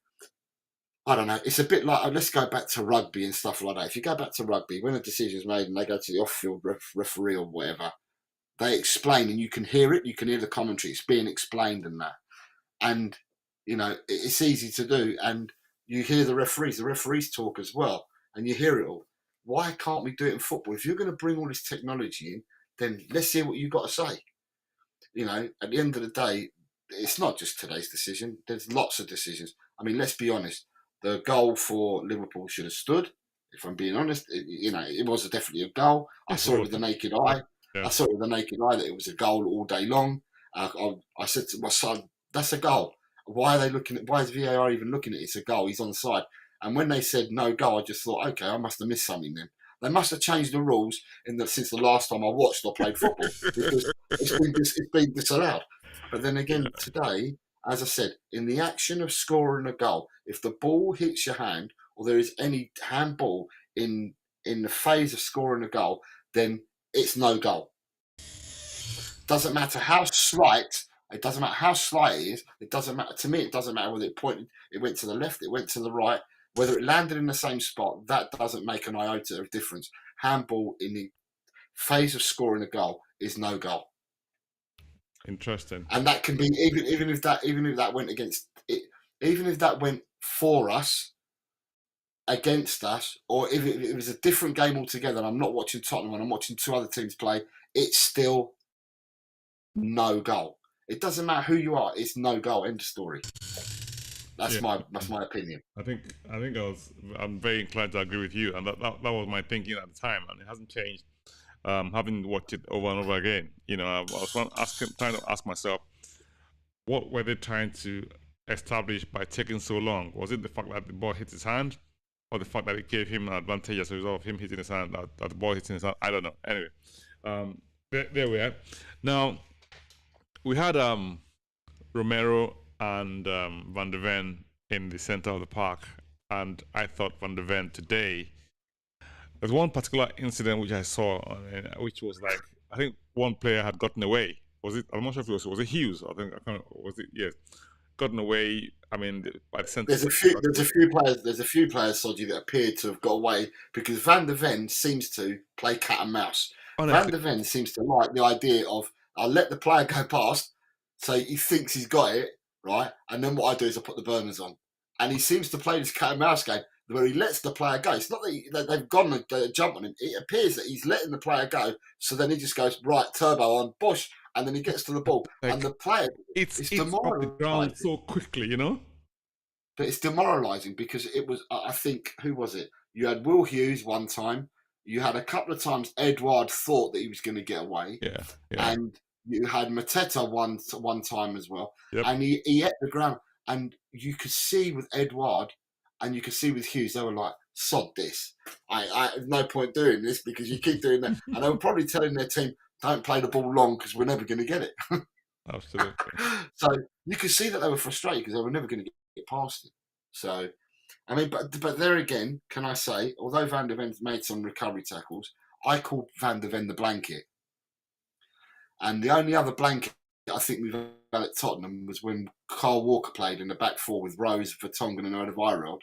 S2: I don't know, it's a bit like, let's go back to rugby and stuff like that. If you go back to rugby, when a decision's made and they go to the off-field referee or whatever, they explain and you can hear it, you can hear the commentary, it's being explained and that. And, you know, it's easy to do. And you hear the referees talk as well, and you hear it all. Why can't we do it in football? If you're going to bring all this technology in, then let's hear what you've got to say. You know, at the end of the day, it's not just today's decision. There's lots of decisions. I mean, let's be honest. The goal for Liverpool should have stood. If I'm being honest, it was definitely a goal. I saw it with the naked eye.
S1: Yeah.
S2: I saw it with the naked eye that it was a goal all day long. I said to my son, that's a goal. Why are they looking at? Why is VAR even looking at it? It's a goal. He's on the side. And when they said no goal, I just thought, okay, I must have missed something then. They must have changed the rules since the last time I watched or played football because it's been disallowed. But then again, today, as I said, in the action of scoring a goal, if the ball hits your hand or there is any handball in the phase of scoring a goal, then it's no goal. Doesn't matter how slight. It doesn't matter how slight it is. It doesn't matter to me. It doesn't matter whether it went to the left, it went to the right, whether it landed in the same spot. That doesn't make an iota of difference. Handball in the phase of scoring a goal is no goal.
S1: Interesting.
S2: And that can be even if that went against it, even if that went for us, against us, or if it was a different game altogether. And I'm not watching Tottenham and I'm watching two other teams play. It's still no goal. It doesn't matter who you are. It's no goal. End of story. That's my opinion.
S1: I think I'm very inclined to agree with you, and that was my thinking at the time, and it hasn't changed. Having watched it over and over again, I was trying to ask myself, what were they trying to establish by taking so long? Was it the fact that the ball hit his hand, or the fact that it gave him an advantage as a result of him hitting his hand, that the ball hitting his hand? I don't know. Anyway, there we are. Now, we had Romero and Van de Ven in the center of the park, and I thought Van de Ven today, there's one particular incident which I saw, which was like, I think one player had gotten away. Was it? I'm not sure if it was it Hughes? I think was it? Yes, gotten away. I mean, by the center.
S2: There's a few players, Soji, that appeared to have got away because Van de Ven seems to play cat and mouse. Honestly. Van de Ven seems to like the idea of, I'll let the player go past, so he thinks he's got it, right? And then what I do is I put the burners on. And he seems to play this cat and mouse game where he lets the player go. It's not that they've gone and jump on him. It appears that he's letting the player go, so then he just goes, right, turbo on, bush, and then he gets to the ball.
S1: Like,
S2: and the player, it's
S1: off the ground so quickly,
S2: But it's demoralising because it was, I think, who was it? You had Will Hughes one time. You had a couple of times Edouard thought that he was going to get away.
S1: Yeah.
S2: And you had Mateta one time as well.
S1: Yep.
S2: And he hit the ground. And you could see with Edouard and you could see with Hughes, they were like, sod this. I have no point doing this because you keep doing that. And they were probably telling their team, don't play the ball long because we're never going to get it.
S1: Absolutely.
S2: So you could see that they were frustrated because they were never going to get past it. So, I mean, but there again, can I say, although Van de Ven's made some recovery tackles, I called Van de Ven the blanket. And the only other blanket I think we've had at Tottenham was when Kyle Walker played in the back four with Rose, Vertonghen and Alderweireld.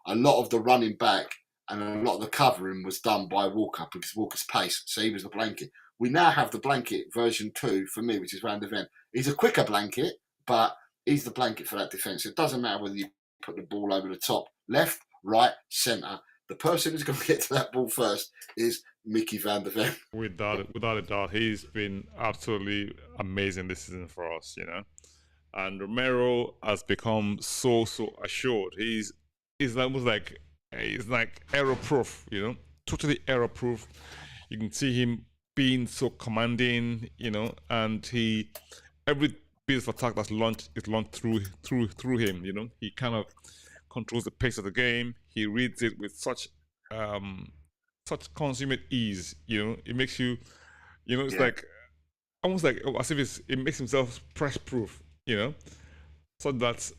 S2: A lot of the running back and a lot of the covering was done by Walker because Walker's pace, so he was the blanket. We now have the blanket version 2 for me, which is Van de Ven. He's a quicker blanket, but he's the blanket for that defence. It doesn't matter whether you put the ball over the top, left, right, centre. The person who's going to get to that ball first is Mickey Van de Ven.
S1: Without a doubt, he's been absolutely amazing this season for us, And Romero has become so assured. He's almost like error-proof, totally error-proof. You can see him being so commanding, and every piece of attack that's launched is launched through him. He kind of controls the pace of the game. He reads it with such consummate ease. It makes you, it's like almost like as if it makes himself press proof. So that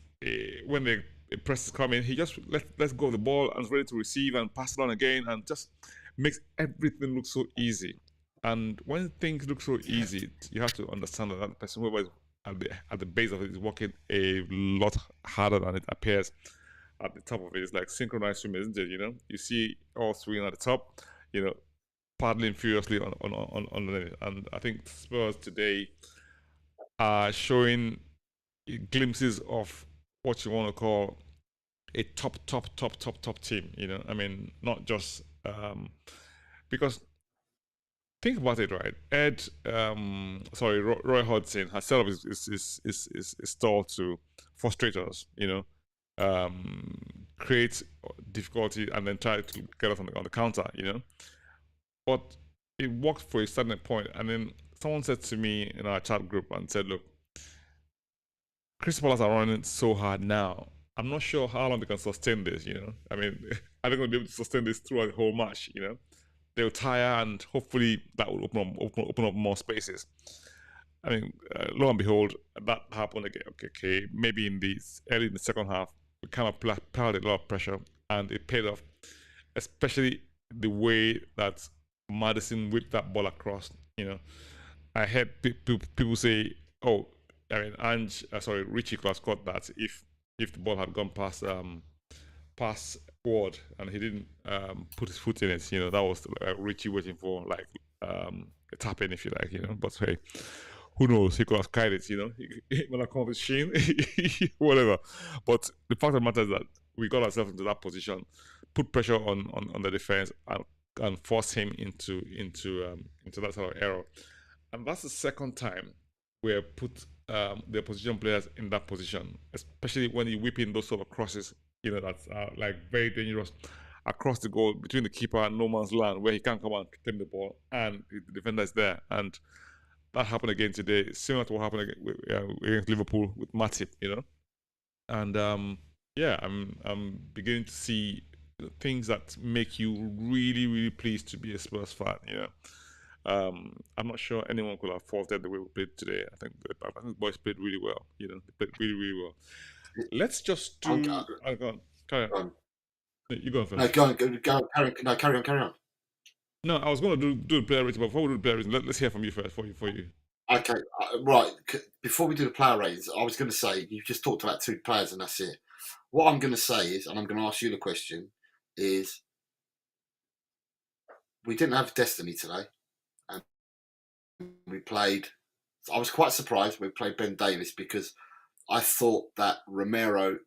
S1: when the press is coming, he just lets go of the ball and is ready to receive and pass it on again, and just makes everything look so easy. And when things look so easy, you have to understand that that person, whoever is at the base of it, is working a lot harder than it appears at the top of it. It's like synchronized swimming, isn't it? You see all three at the top, paddling furiously on the. And I think Spurs today are showing glimpses of what you want to call a top team. I mean, not just because think about it, right? Roy Hodgson has set up his stall to frustrate us, create difficulty and then try to get us on the counter, But it worked for a certain point, and then someone said to me in our chat group and said, "Look, Crystal Palace are running so hard now. I'm not sure how long they can sustain this. I mean, are they going to be able to sustain this throughout the whole match? They'll tire, and hopefully that will open up more spaces." I mean, lo and behold, that happened again. Okay, maybe early in the second half, we kind of applied a lot of pressure, and it paid off, especially the way that Maddison whipped that ball across. I heard people say, "Oh, I mean, Richie could have scored that if the ball had gone past Ward and he didn't put his foot in it. That was Richie waiting for like a tap in, if you like. But hey, who knows? He could have carried it. When I come with Sheen, whatever. But the fact of the matter is that we got ourselves into that position, put pressure on the defense, and force him into that sort of error. And that's the second time we have put the opposition players in that position, especially when you whip in those sort of crosses, that's like very dangerous across the goal between the keeper and no man's land, where he can't come and claim the ball and the defender is there. And that happened again today, similar to what happened against Liverpool with Matip, And I'm beginning to see things that make you really, really pleased to be a Spurs fan, I'm not sure anyone could have faulted the way we played today. I think the boys played really well. They played really, really well. Let's just do. Go on. Carry on. You go on first.
S2: No, go on. Carry on.
S1: No, I was going to do the player rating, but before we do the player rating, let's hear from you first. For you.
S2: Okay, right. Before we do the player ratings, I was going to say you've just talked about two players, and that's it. What I'm going to say is, and I'm going to ask you the question, is we didn't have Destiny today. We played. I was quite surprised we played Ben Davies because I thought that Royale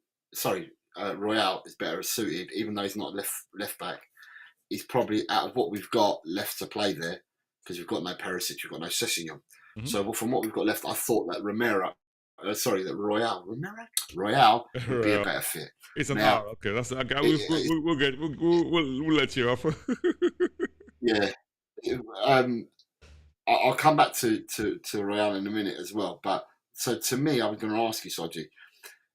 S2: is better suited, even though he's not left back. He's probably out of what we've got left to play there because we've got no Perisic, we've got no Sessegnon. Mm-hmm. So from what we've got left, I thought that Royale would be a better fit.
S1: It's an R. Okay, that's okay. We'll let you off.
S2: Yeah. I'll come back to Royale in a minute as well. But so to me, I was going to ask you, Soji,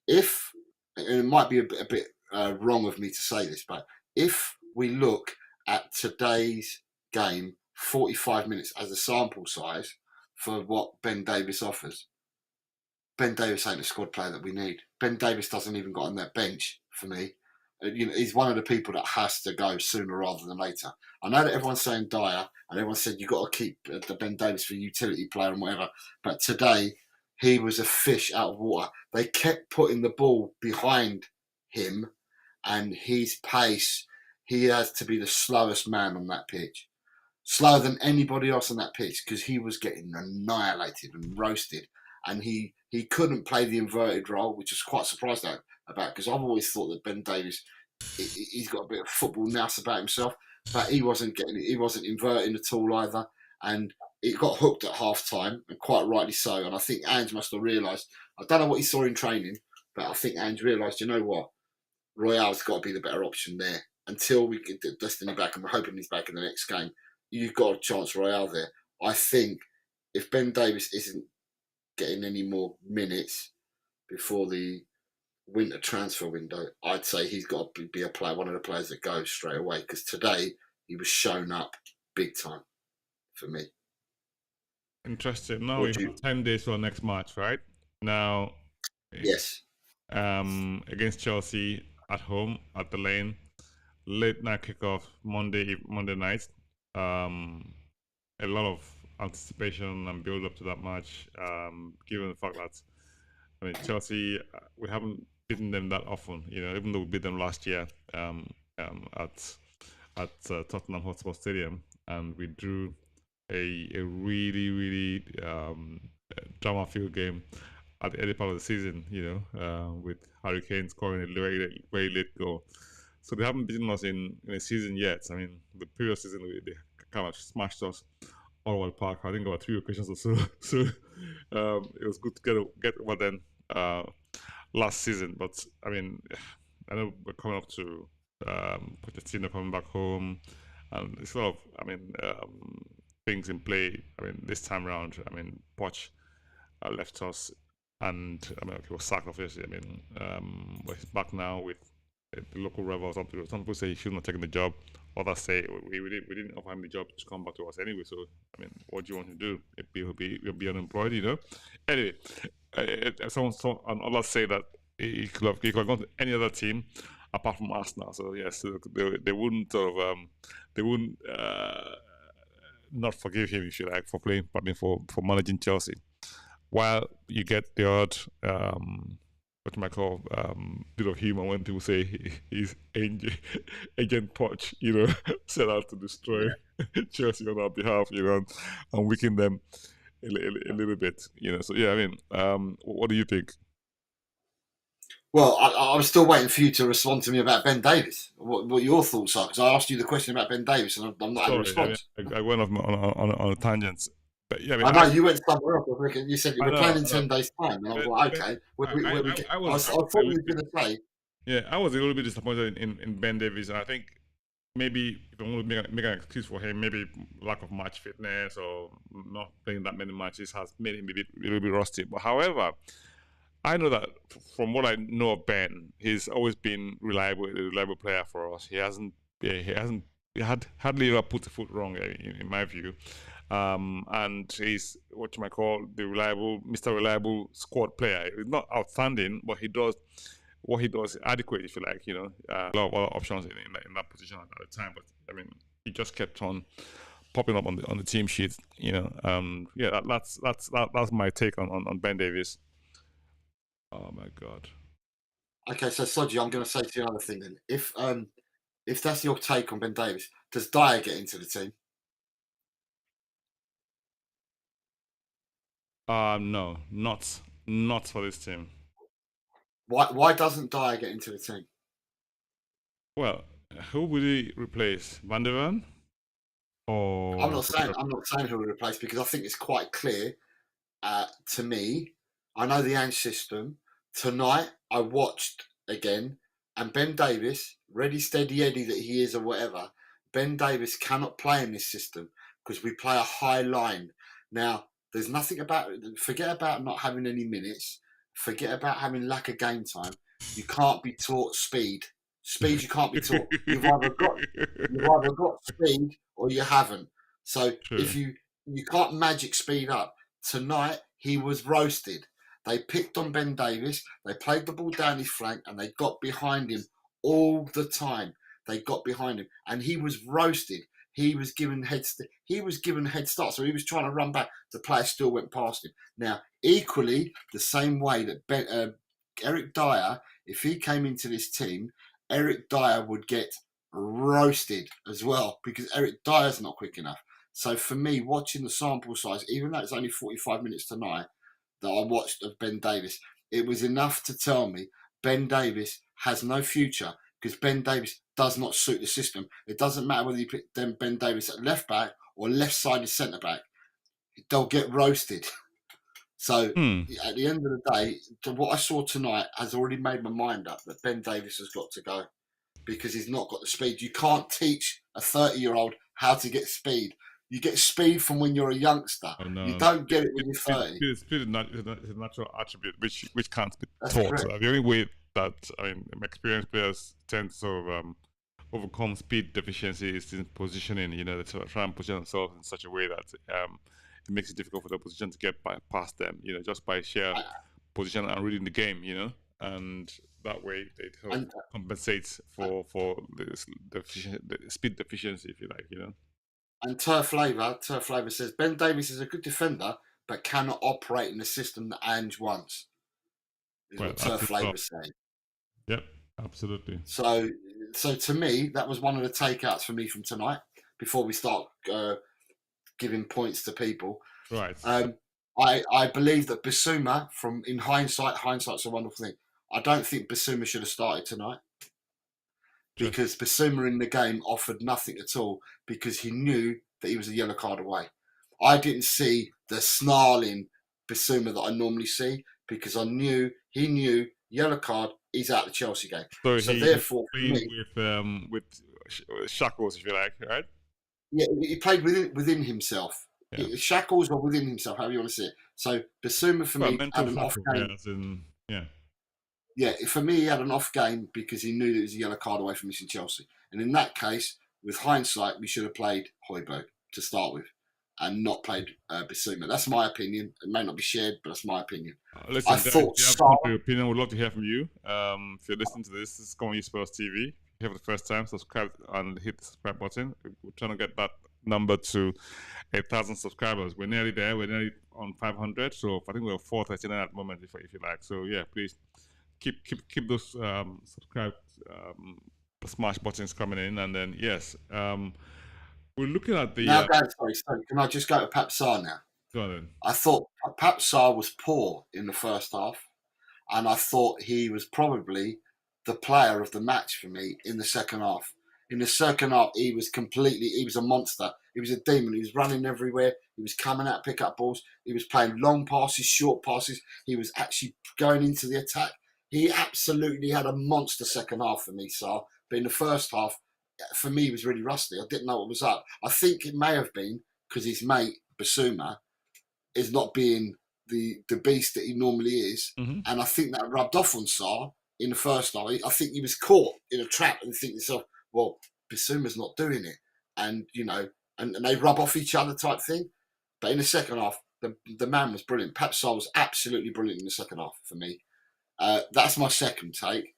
S2: if, and it might be a bit wrong of me to say this, but if we look at today's game, 45 minutes as a sample size for what Ben Davies offers, Ben Davies ain't the squad player that we need. Ben Davies doesn't even got on that bench for me. He's one of the people that has to go sooner rather than later. I know that everyone's saying Dyer, and everyone said you've got to keep the Ben Davies for utility player and whatever. But today, he was a fish out of water. They kept putting the ball behind him, and his pace, he has to be the slowest man on that pitch. Slower than anybody else on that pitch because he was getting annihilated and roasted. And he couldn't play the inverted role, which I was quite surprised about because I've always thought that Ben Davies, he's got a bit of football nous about himself, but he wasn't inverting at all either. And it got hooked at half time, and quite rightly so. And I think Ange must have realised, I don't know what he saw in training, but I think Ange realised, you know what, Royale's got to be the better option there. Until we get Destiny back, and we're hoping he's back in the next game, you've got a chance Royale there. I think if Ben Davies isn't getting any more minutes before the winter transfer window, I'd say he's got to be one of the players that goes straight away, because today he was shown up big time for me.
S1: Interesting. Now we have 10 days for our next match, right? Now,
S2: yes,
S1: against Chelsea at home at the Lane, late night kickoff Monday night. A lot of anticipation and build up to that match. Given the fact that Chelsea, we haven't beaten them that often. Even though we beat them last year at Tottenham Hotspur Stadium, and we drew a really drama-filled game at the early part of the season. With Harry Kane scoring a very late goal. So they haven't beaten us in a season yet. I mean, the previous season they kind of smashed us all over the park. I think about 3 occasions or so. So it was good to get over them last season. But I mean, I know we're coming up to Pochettino coming back home, and it's a lot of things in play. This time around, Poch left us, and he was sacked obviously. But he's back now with the local rival. Some people say he shouldn't have taken the job. Others say we didn't offer him the job to come back to us anyway. So what do you want to do? He'll be unemployed, Anyway, and others say that he could have gone to any other team apart from Arsenal. So yes, they wouldn't not forgive him, if you like, for playing, for managing Chelsea. While you get the odd what you might call bit of humor when people say he's Agent Poch, set out to destroy Chelsea on our behalf, and weaken them a little bit, So yeah, what do you think?
S2: Well, I was still waiting for you to respond to me about Ben Davies. What your thoughts are, because I asked you the question about Ben Davies, and I'm not having a response.
S1: I went off on a tangent. But yeah,
S2: I know you went somewhere else. You said you were playing in 10 days' time, and I was like, okay. I thought you were going to say.
S1: Yeah, I was a little bit disappointed in Ben Davies, and I think maybe if I want to make an excuse for him, maybe lack of match fitness or not playing that many matches has made him a little bit rusty. But however, I know that from what I know of Ben, he's always been a reliable player for us. He hardly ever put a foot wrong in my view. And he's what you might call the Mr. Reliable squad player. He's not outstanding, but he does what he does adequate, if you like. A lot of other options in that position at the time, but he just kept on popping up on the team sheet. Yeah, that's my take on Ben Davies. Oh my God.
S2: Okay, so Soji, I'm going to say to you another thing then. If that's your take on Ben Davies, does Dijk get into the team?
S1: No, not for this team.
S2: Why doesn't Dijk get into the team?
S1: Well, who will he replace? Van der Ven? Or
S2: I'm not saying who will replace, because I think it's quite clear to me. I know the Ange system. Tonight I watched again, and Ben Davies, ready, steady Eddie that he is or whatever, Ben Davies cannot play in this system because we play a high line. Now, there's nothing about it. Forget about not having any minutes. Forget about having lack of game time. You can't be taught speed. Speed you can't be taught. You've either got speed or you haven't. So
S1: True.
S2: if you can't magic speed up. Tonight he was roasted. They picked on Ben Davies. They played the ball down his flank, and they got behind him all the time. They got behind him, and he was roasted. He was given head start, so he was trying to run back. The player still went past him. Now, equally, the same way that Eric Dyer, if he came into this team, Eric Dyer would get roasted as well, because Eric Dyer's not quick enough. So for me, watching the sample size, even though it's only 45 minutes tonight that I watched of Ben Davies, it was enough to tell me Ben Davies has no future, because Ben Davies does not suit the system. It doesn't matter whether you put Ben Davies at left back or left-sided centre back. They'll get roasted. So at the end of the day, what I saw tonight has already made my mind up that Ben Davies has got to go, because he's not got the speed. You can't teach a 30-year-old how to get speed. You get speed from when you're a youngster. Oh, no. You don't get it when you're 30.
S1: Speed is a natural attribute which can't be taught. So the only way that, I mean, experienced players tend to sort of overcome speed deficiencies in positioning. You know, they sort of try and position themselves in such a way that it makes it difficult for the opposition to get past them. You know, just by sheer position and reading the game. You know, and that way they sort of compensate for the speed deficiency, if you like. You know.
S2: And Turf Flavor says Ben Davies is a good defender, but cannot operate in the system that Ange wants. Is what Turf Flavor saying.
S1: Yep, absolutely.
S2: So to me, that was one of the takeouts for me from tonight. Before we start giving points to people,
S1: right?
S2: I believe that Bissouma, in hindsight's a wonderful thing. I don't think Bissouma should have started tonight. Because Bissouma in the game offered nothing at all because he knew that he was a yellow card away. I didn't see the snarling Bissouma that I normally see because he knew yellow card, he's out of the Chelsea game. So therefore, for me,
S1: with shackles, if you like, right?
S2: Yeah, he played within himself. Yeah. Shackles or within himself, however you want to see it. So Bissouma for me had an off game. Yeah, for me, he had an off game because he knew that it was a yellow card away from missing Chelsea. And in that case, with hindsight, we should have played Højbjerg to start with and not played Bissouma. That's my opinion. It may not be shared, but that's my opinion.
S1: Listen, I thought if you have your opinion, we'd love to hear from you. If you're listening to this is Come On You Spurs TV. If you have the first time, subscribe and hit the subscribe button. We're trying to get that number to 8,000 subscribers. We're nearly there. We're nearly on 500. So I think we're 439 at the moment, if you like. So yeah, please keep those subscribe smash buttons coming in, and then yes, we're looking at the.
S2: Now, sorry. Can I just go to Pape Sarr now?
S1: Go on then.
S2: I thought Pape Sarr was poor in the first half, and I thought he was probably the player of the match for me in the second half. In the second half, he was a monster. He was a demon. He was running everywhere. He was coming out, pick up balls. He was playing long passes, short passes. He was actually going into the attack. He absolutely had a monster second half for me, Sarr. But in the first half, for me, he was really rusty. I didn't know what was up. I think it may have been because his mate, Bissouma, is not being the beast that he normally is. Mm-hmm. And I think that rubbed off on Sarr in the first half. I think he was caught in a trap and thinking to himself, well, Bissouma's not doing it. And, you know, and they rub off each other type thing. But in the second half, the man was brilliant. Pape Sarr was absolutely brilliant in the second half for me. That's my second take.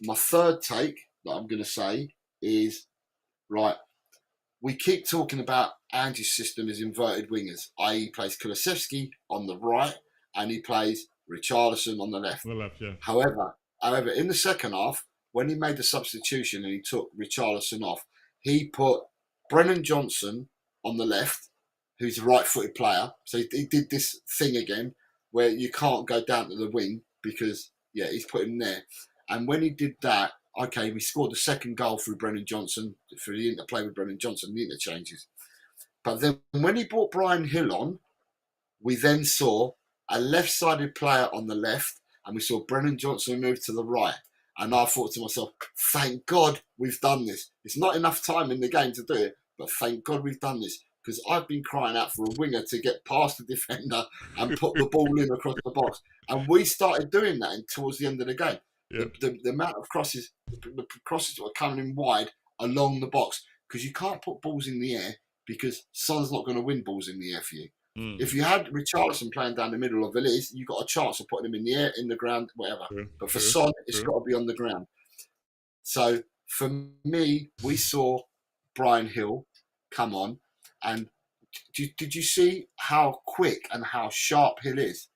S2: My third take that I'm going to say is, right, we keep talking about Ange's system as inverted wingers, i.e. he plays Kulusevski on the right and he plays Richarlison on the left.
S1: Yeah.
S2: However, in the second half, when he made the substitution and he took Richarlison off, he put Brennan Johnson on the left, who's a right-footed player. So he did this thing again where you can't go down to the wing because, yeah, he's put him there. And when he did that, okay, we scored the second goal through Brennan Johnson, for the interplay with Brennan Johnson, the interchanges. But then when he brought Brian Hill on, we then saw a left-sided player on the left, and we saw Brennan Johnson move to the right. And I thought to myself, thank God we've done this. It's not enough time in the game to do it, but thank God we've done this. Because I've been crying out for a winger to get past the defender and put the ball in across the box. And we started doing that towards the end of the game. Yep. The amount of crosses that were coming in wide along the box. Because you can't put balls in the air because Son's not going to win balls in the air for you. Mm. If you had Richarlison playing down the middle of Villiers, you've got a chance of putting him in the air, in the ground, whatever. But for Son, it's got to be on the ground. So for me, we saw Brian Hill come on. And did you see how quick and how sharp Hill is?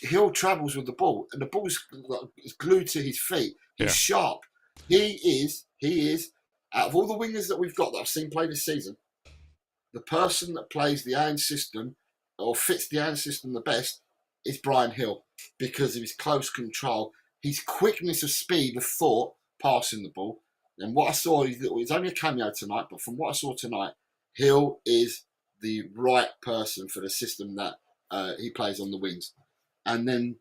S2: Hill travels with the ball, and the ball is glued to his feet. He's sharp. He is, out of all the wingers that we've got that I've seen play this season, the person that plays the Ange system or fits the Ange system the best is Brian Hill because of his close control, his quickness of speed, of thought, passing the ball. And what I saw, it's only a cameo tonight, but from what I saw tonight, Hill is the right person for the system that he plays on the wings. And then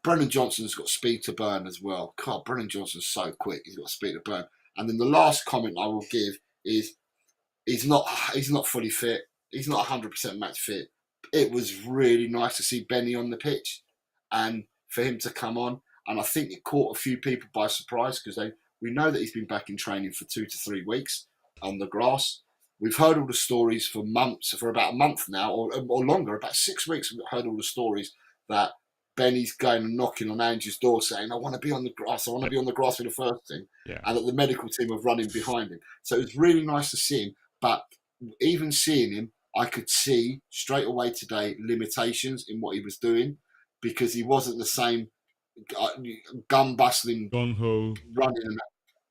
S2: Brennan Johnson's got speed to burn as well. God, Brennan Johnson's so quick. He's got speed to burn. And then the last comment I will give is he's not fully fit. He's not 100% match fit. It was really nice to see Benny on the pitch and for him to come on. and I think it caught a few people by surprise because we know that he's been back in training for 2 to 3 weeks on the grass. We've heard all the stories for months, for about a month now, or longer, about 6 weeks. We've heard all the stories that Benny's going and knocking on Ange's door saying, I want to be on the grass, I want to be on the grass for the first team.
S1: Yeah.
S2: And that the medical team are running behind him. So it was really nice to see him. But even seeing him, I could see straight away today limitations in what he was doing because he wasn't the same gun bustling,
S1: gung-ho
S2: running,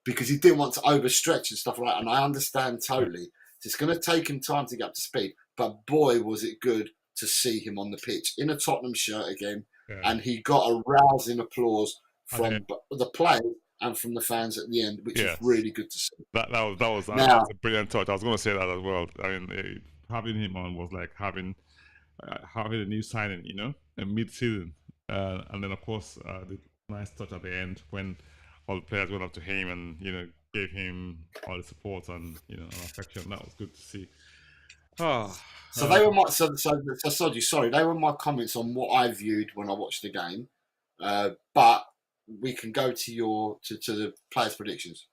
S2: because he didn't want to overstretch and stuff like that. And I understand totally. It's going to take him time to get up to speed. But boy, was it good to see him on the pitch in a Tottenham shirt again.
S1: Yeah.
S2: And he got a rousing applause from the players and from the fans at the end, which is really good to see.
S1: That was a brilliant touch. I was going to say that as well. I mean, having him on was like having a new signing, you know, mid-season, and then of course the nice touch at the end when all the players went up to him and gave him all the support and affection. That was good to see.
S2: So they were my sorry, they were my comments on what I viewed when I watched the game. But we can go to the players' predictions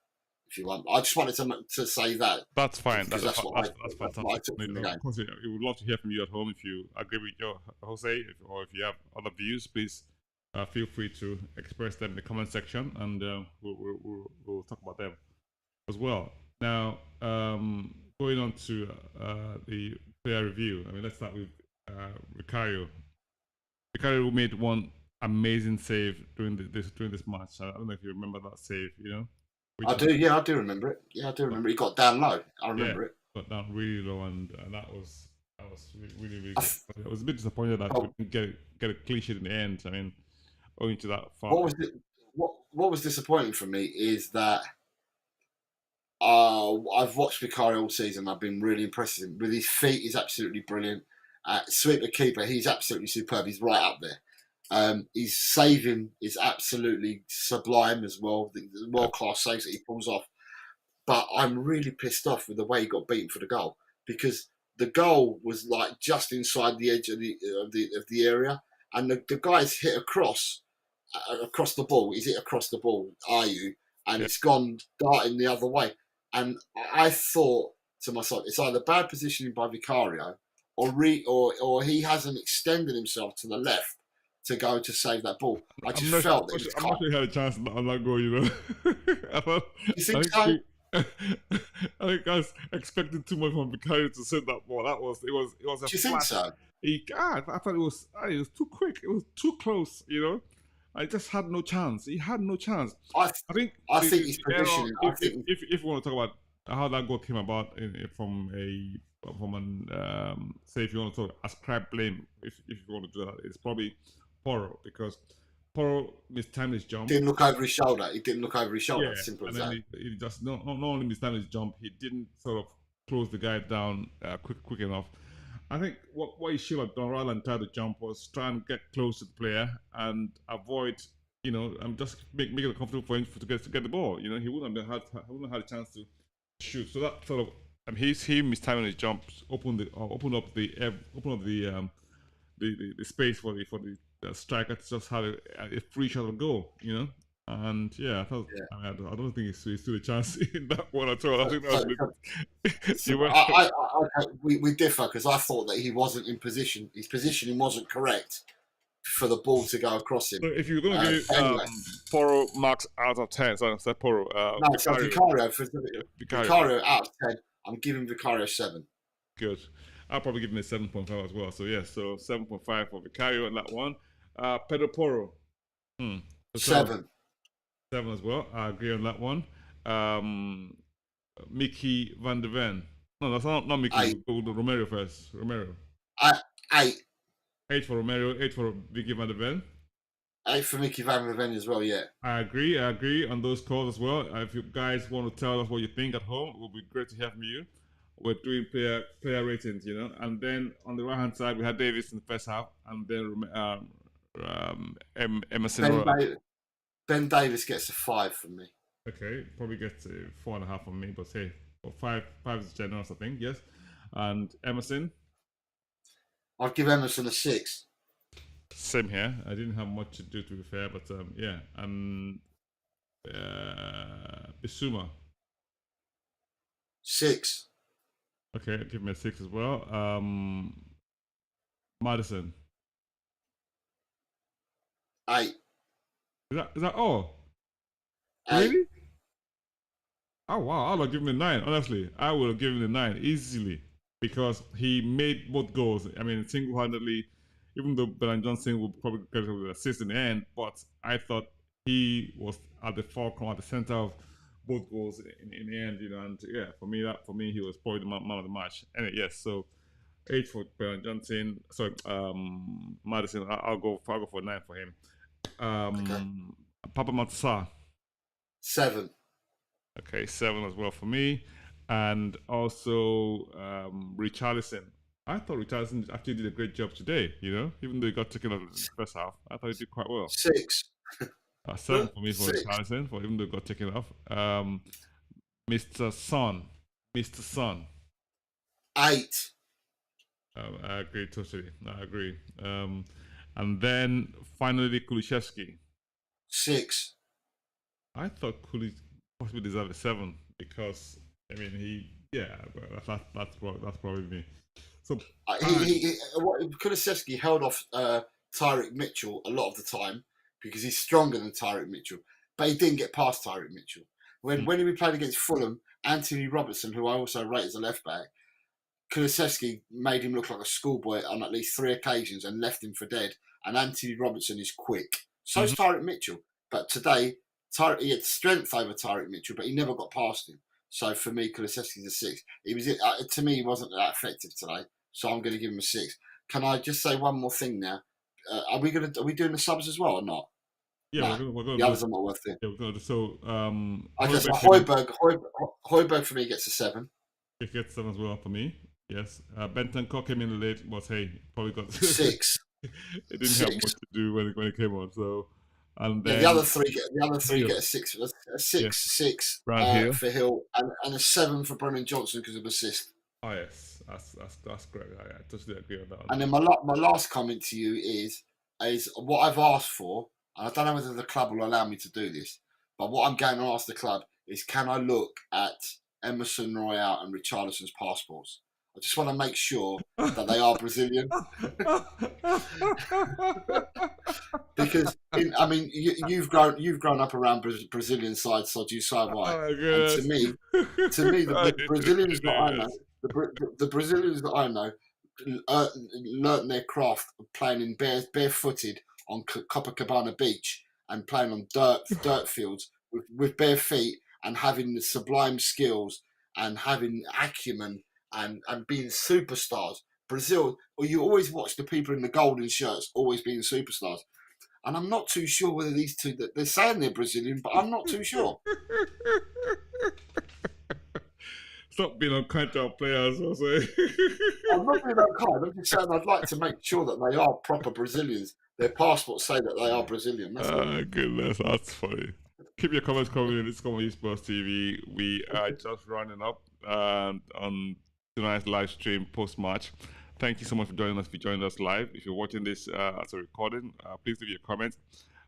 S2: if you want. I just wanted to say that.
S1: That's fine. That's
S2: fantastic.
S1: What I took from the game. Of course, we would love to hear from you at home. If you agree with Jose, or if you have other views, please feel free to express them in the comment section, and we'll talk about them as well. Now, going on to the player review. I mean, let's start with Vicario. Vicario made one amazing save during this match. I don't know if you remember that save.
S2: I do. Yeah, I do remember it. Yeah, I do remember. He got down low. I remember it.
S1: Got down really low, and that was really really good. I was a bit disappointed that we didn't get a clean sheet in the end. I mean, owing to that foul.
S2: What was disappointing for me is that I've watched Vicario all season. I've been really impressed with him. With his feet, he's absolutely brilliant. Sweeper keeper, he's absolutely superb. He's right up there. His saving is absolutely sublime as well. The world-class saves that he pulls off. But I'm really pissed off with the way he got beaten for the goal, because the goal was like just inside the edge of the area, and the guy's hit across the ball. He's hit across the ball, and it's gone darting the other way. And I thought to myself, it's either bad positioning by Vicario, or he hasn't extended himself to the left to go to save that ball. I just felt that
S1: I'm not sure he had a chance on that goal,
S2: You think so?
S1: I think I was expecting too much from Vicario to send that ball. It was a
S2: Do you think so?
S1: I thought it was too quick. It was too close. I just had no chance. He had no chance.
S2: I think he's positioning.
S1: If you want to talk about how that goal came about from an say, if you want to ascribe blame, if you want to do that, it's probably Porro, because Porro mistimed his jump.
S2: Didn't look over his shoulder. He didn't look over his shoulder.
S1: Yeah,
S2: Simple as
S1: and
S2: that.
S1: then he just not only mistimed his jump, he didn't sort of close the guy down quick enough. I think what he should have done, rather than try to jump, was try and get close to the player and avoid, just make it comfortable for him to get the ball. He wouldn't have had a chance to shoot. So that sort of he mistiming his jumps opened up the space for the striker to just have a free shot of goal. And I thought I don't think he stood a chance in that one at all. I think that was
S2: we differ, because I thought that he wasn't in position. His positioning wasn't correct for the ball to go across him.
S1: So if you're going to give Porro marks out of 10, so I said Porro.
S2: Vicario out of 10. I'm giving Vicario 7.
S1: Good. I'll probably give him a 7.5 as well. So 7.5 for Vicario on that one. Pedro Porro.
S2: 7.
S1: 7 as well. I agree on that one. Mickey van der Ven. No, that's not Mickey. We'll go to Romero first. Romero.
S2: 8.
S1: 8 for Romero. 8 for Mickey van der Ven.
S2: 8 for Mickey van der Ven as well. Yeah.
S1: I agree on those calls as well. If you guys want to tell us what you think at home, it would be great to hear from you. We're doing player ratings, and then on the right hand side we had Davis in the first half, and then Emerson.
S2: Ben Davis gets a 5 from me.
S1: Okay, probably gets a 4.5 from me, but hey, 5 is generous, I think. Yes, and Emerson.
S2: I'd give Emerson a 6.
S1: Same here. I didn't have much to do, to be fair, but yeah. Bisuma.
S2: 6,
S1: Okay, give me a 6 as well. Madison.
S2: 8,
S1: Is that all?
S2: 8.
S1: Really? Oh wow, I would have given him a 9. Honestly, I would have given him a 9 easily because he made both goals. I mean, single-handedly. Even though Ben Johnson would probably get an assist in the end, but I thought he was at the fulcrum, at the center of both goals in the end. And yeah, for me, he was probably the man of the match. Anyway, yes, so 8 for Ben Johnson. Sorry, Madison. I'll go for 9 for him.
S2: Okay.
S1: Papa Matsa.
S2: 7.
S1: Okay, 7 as well for me. And also Richarlison. I thought Richarlison actually did a great job today, even though he got taken out in the first half. I thought he did quite well.
S2: 6.
S1: 7 for me for
S2: 6.
S1: Richarlison, for even though he got taken off. Mr. Son. Mr. Son.
S2: 8.
S1: I agree totally. I agree. And then finally Kulishevsky.
S2: 6.
S1: I thought Kuli possibly deserved a 7 because that's probably me. So
S2: Kulusevski held off Tyreek Mitchell a lot of the time because he's stronger than Tyreek Mitchell, but he didn't get past Tyreek Mitchell. When he played against Fulham, Anthony Robertson, who I also rate as a left back, Kulusevski made him look like a schoolboy on at least 3 occasions and left him for dead. And Anthony Robertson is quick. So is Tyreek Mitchell. But today, he had strength over Tyreek Mitchell, but he never got past him. So for me, Kulusevski's a 6. To me, he wasn't that effective today. So I'm going to give him a 6. Can I just say one more thing now? Are we doing the subs as well or not?
S1: yeah,
S2: No,
S1: we're gonna
S2: the
S1: do.
S2: others are not worth it.
S1: Yeah, we're gonna do. So
S2: Okay, so Højbjerg for me gets a 7.
S1: it gets 7 as well for me. Yes, Benton Cook came in late, but hey, probably got
S2: 6.
S1: it didn't have much to do when it came on. So, and then
S2: The other three get a 6. A 6,
S1: yes,
S2: 6
S1: Brand Hill.
S2: for Hill, and a 7 for Brennan Johnson because of assist.
S1: Oh yes, that's great. I totally agree with that one.
S2: And then my last comment to you is what I've asked for, and I don't know whether the club will allow me to do this, but what I'm going to ask the club is, can I look at Emerson Royale and Richarlison's passports? I just want to make sure that they are Brazilian. Because you've grown up around Brazilian sides, so do so have I.
S1: Oh,
S2: and to me, the Brazilians that I know, the Brazilians that I know, learnt their craft playing in barefooted on Copacabana Beach and playing on dirt fields with bare feet and having the sublime skills and having acumen and being superstars. Brazil, or you always watch the people in the golden shirts always being superstars. And I'm not too sure whether these two, they're saying they're Brazilian, but I'm not too sure.
S1: Stop being unkind to our players, I'll say.
S2: I'm not being unkind. I'm just saying I'd like to make sure that they are proper Brazilians. Their passports say that they are Brazilian. That's all.
S1: Goodness, that's funny. Keep your comments coming in. It's coming Spurs TV. We are just running up on tonight's live stream post-match. Thank you so much for joining us. If you joined us live, if you're watching this as a recording, please leave your comments.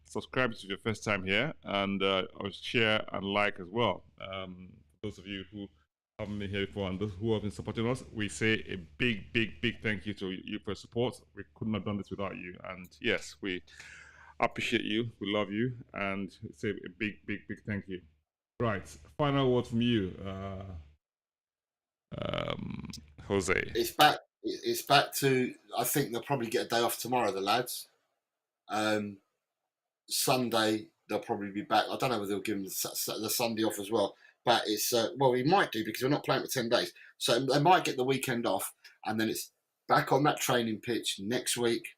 S1: Subscribe if it's your first time here, and share and like as well. For those of you who haven't been here before and those who have been supporting us, we say a big thank you to you for your support. We couldn't have done this without you, and yes, we appreciate you, we love you, and say a big thank you. Right, final word from you, Jose.
S2: It's back to, I think they'll probably get a day off tomorrow, the lads. Sunday they'll probably be back. I don't know whether they'll give them the Sunday off as well, but it's we might do because we're not playing for 10 days, so they might get the weekend off, and then it's back on that training pitch next week.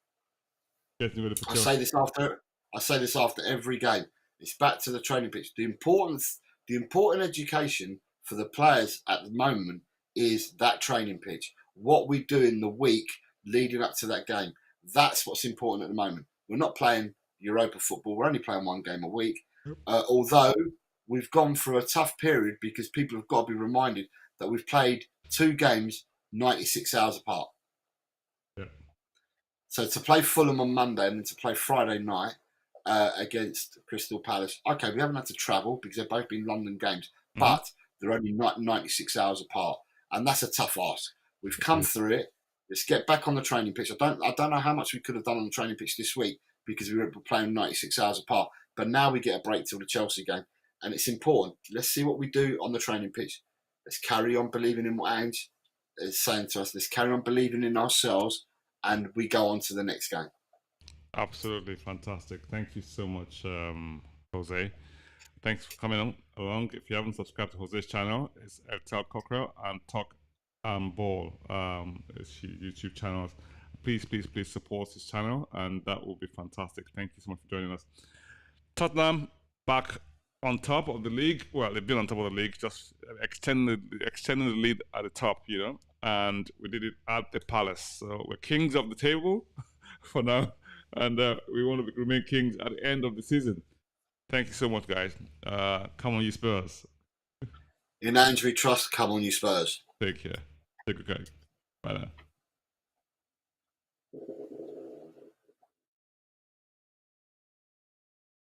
S2: I say this after every game. It's back to the training pitch. The important education for the players at the moment is that training pitch. What we do in the week leading up to that game. That's what's important at the moment. We're not playing Europa football. We're only playing one game a week. Although we've gone through a tough period because people have got to be reminded that we've played 2 games 96 hours apart.
S1: Yeah.
S2: So to play Fulham on Monday and then to play Friday night against Crystal Palace. Okay, we haven't had to travel because they've both been London games, but they're only 96 hours apart, and that's a tough ask. We've come through it. Let's get back on the training pitch. I don't know how much we could have done on the training pitch this week because we were playing 96 hours apart. But now we get a break till the Chelsea game, and it's important. Let's see what we do on the training pitch. Let's carry on believing in what Ange is saying to us. Let's carry on believing in ourselves, and we go on to the next game.
S1: Absolutely fantastic. Thank you so much, Jose. Thanks for coming along. If you haven't subscribed to Jose's channel, it's FTL Cockerel and Talk Ball, his YouTube channels. Please support his channel, and that will be fantastic. Thank you so much for joining us. Tottenham back on top of the league. Well, they've been on top of the league, just extending the lead at the top, you know. And we did it at the Palace, so we're kings of the table for now, and we want to remain kings at the end of the season. Thank you so much, guys. Come on, you Spurs.
S2: In Ange we trust. Come on, you Spurs.
S1: Take care. Take care, guys. Bye now.